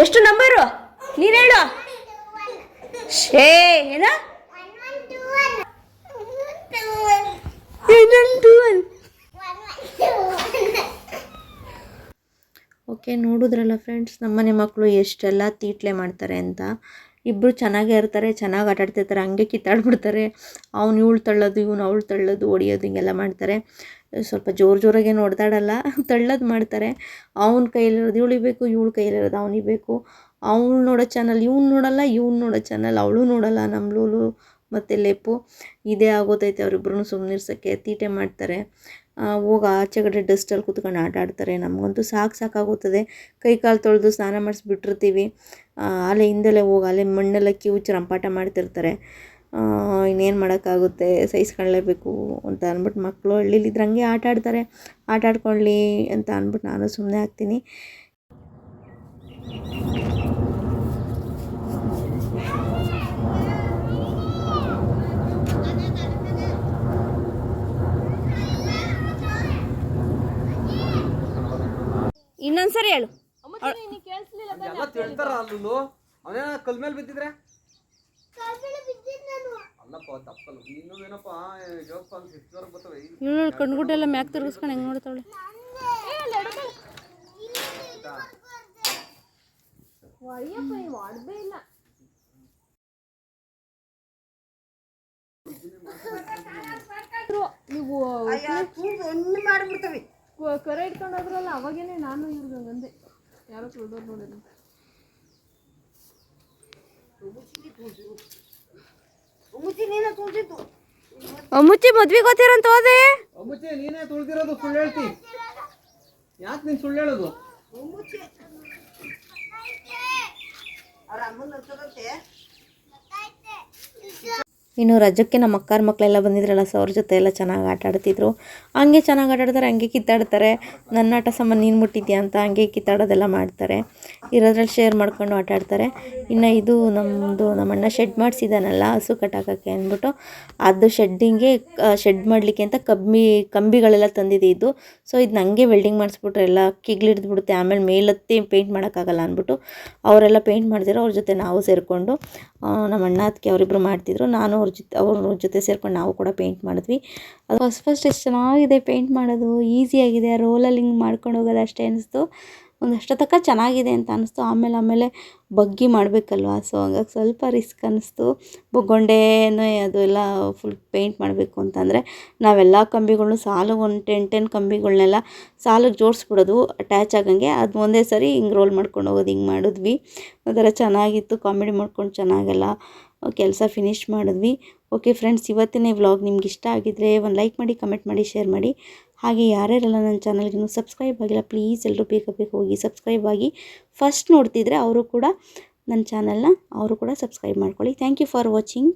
ಎಷ್ಟು ನಂಬರು ನೀನು ಹೇಳು. ಶೇ ಏನ ಓಕೆ, ನೋಡಿದ್ರಲ್ಲ ಫ್ರೆಂಡ್ಸ್, ನಮ್ಮನೆ ಮಕ್ಕಳು ಎಷ್ಟೆಲ್ಲ ತೀಟ್ಲೆ ಮಾಡ್ತಾರೆ ಅಂತ. ಇಬ್ಬರು ಚೆನ್ನಾಗೇ ಇರ್ತಾರೆ, ಚೆನ್ನಾಗಿ ಆಟ ಆಡ್ತಿರ್ತಾರೆ, ಹಂಗೆ ಕಿತ್ತಾಡ್ಬಿಡ್ತಾರೆ. ಅವ್ನು ಇವಳು ತಳ್ಳೋದು, ಇವನು ಅವಳು ತಳ್ಳೋದು, ಹೊಡಿಯೋದು, ಹಿಂಗೆಲ್ಲ ಮಾಡ್ತಾರೆ. ಸ್ವಲ್ಪ ಜೋರಾಗೇನು ಹೊಡೆದಾಡಲ್ಲ, ತಳ್ಳೋದು ಮಾಡ್ತಾರೆ. ಅವ್ನ ಕೈಲಿರೋದು ಇವಳಿಗೆ ಬೇಕು, ಇವಳ ಕೈಲಿರೋದು ಅವನಿಗೆ ಬೇಕು. ಅವಳು ನೋಡೋ ಚಾನಲ್ ಇವ್ನು ನೋಡಲ್ಲ, ಇವ್ನು ನೋಡೋ ಚಾನಲ್ ಅವಳು ನೋಡಲ್ಲ. ನಮ್ಮ ಲೂಲು ಮತ್ತು ಲೇಪು ಇದೇ ಆಗೋತೈತೆ. ಅವರಿಬ್ರು ಸುಮ್ಮನಿರ್ಸೋಕ್ಕೆ ತೀಟೆ ಮಾಡ್ತಾರೆ. ಹೋಗಿ ಆಚೆ ಕಡೆ ಡಸ್ಟಲ್ಲಿ ಕೂತ್ಕೊಂಡು ಆಟ ಆಡ್ತಾರೆ. ನಮಗಂತೂ ಸಾಕಾಗೋಗ್ತದೆ. ಕೈ ಕಾಲು ತೊಳೆದು ಸ್ನಾನ ಮಾಡಿಸ್ಬಿಟ್ಟಿರ್ತೀವಿ, ಅಲ್ಲೇ ಹಿಂದೆಲೆ ಹೋಗಿ ಅಲ್ಲೇ ಮಣ್ಣೆಲ್ಲ ಕಿವುಚಿ ರಂಪಾಟ ಮಾಡ್ತಿರ್ತಾರೆ. ಇನ್ನೇನು ಮಾಡೋಕ್ಕಾಗುತ್ತೆ, ಸಹಿಸ್ಕೊಳ್ಳೇಬೇಕು ಅಂತ ಅಂದ್ಬಿಟ್ಟು ಮಕ್ಕಳು ಹಳ್ಳಿಲಿದ್ರೆ ಹಂಗೆ ಆಟ ಆಡ್ತಾರೆ. ಆಟ ಆಡ್ಕೊಳ್ಳಿ ಅಂತ ಅಂದ್ಬಿಟ್ಟು ನಾನು ಸುಮ್ಮನೆ ಆಗ್ತೀನಿ. ಇನ್ನೊಂದ್ಸರಿ ಹೇಳು. ಅವನೇ ಕಲ್ ಮೇಲೆ ಬಿದ್ದಿದ್ರೆ ಅಲ್ಲಪ್ಪ ತಪ್ಪಲ್ಲ. ನೀನು ಏನಪ್ಪ ಬರ್ತವೆ ಕಣ್ಗುಡ್ಡೆಲ್ಲ ಮ್ಯಾಕ್ ತಿರ್ಗಿಸ್ಕೊಂಡು ಹೆಂಗೆ ನೋಡ್ತಾಳೆ. ನೀವು ಮಾಡಿಬಿಡ್ತವೆ ಕರೆ ಇಟ್ಕೊಂಡು ಹೋದ್ರಲ್ಲ, ಅವಾಗೇನೆ ನಾನು ಇವ್ರಿಗೆ ಅಂದೆ, ಯಾರೋ ತುಳಿದವ್ರು ನೋಡಿದ್ರು. ಮುಚ್ಚಿ ಮದ್ವೆ ಗೊತ್ತಿರಂತ ಹೋದೆ. ಅಮ್ಮುಚ್ಚಿ ನೀನೇ ತುಳ್ದಿರೋದು, ಸುಳ್ಳು ಹೇಳ್ತಿ. ಯಾಕೆ ನೀನು ಸುಳ್ಳು ಹೇಳೋದು? ಇನ್ನು ರಜಕ್ಕೆ ನಮ್ಮ ಅಕ್ಕಾರ ಮಕ್ಕಳೆಲ್ಲ ಬಂದಿದ್ರಲ್ಲ, ಸೊ ಅವ್ರ ಜೊತೆ ಎಲ್ಲ ಚೆನ್ನಾಗಿ ಆಟ ಆಡ್ತಿದ್ರು. ಹಂಗೆ ಚೆನ್ನಾಗಿ ಆಟ ಆಡ್ತಾರೆ, ಹಂಗೆ ಕಿತ್ತಾಡ್ತಾರೆ. ನನ್ನ ಆಟ ಸಾಮಾನು ನೀನು ಮುಟ್ಟಿದ್ಯಾ ಅಂತ ಹಂಗೆ ಕಿತ್ತಾಡೋದೆಲ್ಲ ಮಾಡ್ತಾರೆ. ಇರೋದ್ರಲ್ಲಿ ಶೇರ್ ಮಾಡ್ಕೊಂಡು ಆಟ ಆಡ್ತಾರೆ. ಇನ್ನು ಇದು ನಮ್ಮಣ್ಣ ಶೆಡ್ ಮಾಡಿಸಿದಾನಲ್ಲ ಹಸು ಕಟ್ಟಾಕೋಕ್ಕೆ ಅಂದ್ಬಿಟ್ಟು, ಅದು ಶೆಡ್ ಮಾಡಲಿಕ್ಕೆ ಅಂತ ಕಂಬಿಗಳೆಲ್ಲ ತಂದಿದೆ ಇದು. ಸೊ ಇದು ನನಗೆ ವೆಲ್ಡಿಂಗ್ ಮಾಡಿಸ್ಬಿಟ್ರೆ ಎಲ್ಲ ಕಿಗ್ಲಿಡ್ದುಬಿಡುತ್ತೆ, ಆಮೇಲೆ ಮೇಲತ್ತಿ ಪೇಂಟ್ ಮಾಡೋಕ್ಕಾಗಲ್ಲ ಅಂದ್ಬಿಟ್ಟು ಅವರೆಲ್ಲ ಪೇಂಟ್ ಮಾಡ್ತಿದ್ರು. ಅವ್ರ ಜೊತೆ ನಾವು ಸೇರಿಕೊಂಡು, ನಮ್ಮ ಅಣ್ಣ ಅದಕ್ಕೆ ಅವರಿಬ್ಬರು ಮಾಡ್ತಿದ್ರು, ನಾನು ಅವ್ರ ಜೊತೆ ಸೇರ್ಕೊಂಡು ನಾವು ಕೂಡ ಪೇಂಟ್ ಮಾಡಿದ್ವಿ. ಅದು ಫಸ್ಟ್ ಎಷ್ಟು ಚೆನ್ನಾಗಿದೆ ಪೇಂಟ್ ಮಾಡೋದು, ಈಸಿಯಾಗಿದೆ. ರೋಲಲ್ಲಿ ಹಿಂಗೆ ಮಾಡ್ಕೊಂಡು ಹೋಗೋದು ಅಷ್ಟೇ ಅನಿಸ್ತು. ಒಂದಷ್ಟು ತನಕ ಚೆನ್ನಾಗಿದೆ ಅಂತ ಅನ್ನಿಸ್ತು. ಆಮೇಲೆ ಬಗ್ಗಿ ಮಾಡಬೇಕಲ್ವ, ಸೊ ಹಂಗಾಗಿ ಸ್ವಲ್ಪ ರಿಸ್ಕ್ ಅನ್ನಿಸ್ತು. ಬೊಗ್ಗೊಂಡೇನೋ ಅದು ಎಲ್ಲ ಫುಲ್ ಪೇಂಟ್ ಮಾಡಬೇಕು ಅಂತಂದರೆ ನಾವೆಲ್ಲ ಕಂಬಿಗಳ್ನು ಸಾಲು ಒಂದು 10 ಕಂಬಿಗಳನ್ನೆಲ್ಲ ಸಾಲಿಗೆ ಜೋಡಿಸ್ಬಿಡೋದು ಅಟ್ಯಾಚ್ ಆಗಂಗೆ. ಅದು ಒಂದೇ ಸರಿ ಹಿಂಗೆ ರೋಲ್ ಮಾಡ್ಕೊಂಡು ಹೋಗೋದು, ಹಿಂಗೆ ಮಾಡಿದ್ವಿ. ಒಂಥರ ಚೆನ್ನಾಗಿತ್ತು, ಕಾಮಿಡಿ ಮಾಡ್ಕೊಂಡು ಚೆನ್ನಾಗೆಲ್ಲ ಕೆಲಸ ಫಿನಿಶ್ ಮಾಡಿದ್ವಿ. ಓಕೆ ಫ್ರೆಂಡ್ಸ್, ಇವತ್ತಿನ ವ್ಲಾಗ್ ನಿಮ್ಗೆ ಇಷ್ಟ ಆಗಿದ್ದರೆ ಒಂದು ಲೈಕ್ ಮಾಡಿ, ಕಮೆಂಟ್ ಮಾಡಿ, ಶೇರ್ ಮಾಡಿ. ಹಾಗೆ ಯಾರ್ಯಾರೆಲ್ಲ ನನ್ನ ಚಾನಲ್ಗೆ ಸಬ್ಸ್ಕ್ರೈಬ್ ಆಗಿಲ್ಲ, ಪ್ಲೀಸ್ ಎಲ್ಲರೂ ಬೇಗ ಹೋಗಿ ಸಬ್ಸ್ಕ್ರೈಬ್ ಆಗಿ. ಫಸ್ಟ್ ನೋಡ್ತಿದ್ರೆ ಅವರು ಕೂಡ ನನ್ನ ಚಾನಲ್ನ ಅವರು ಕೂಡ ಸಬ್ಸ್ಕ್ರೈಬ್ ಮಾಡ್ಕೊಳ್ಳಿ. Thank you for watching.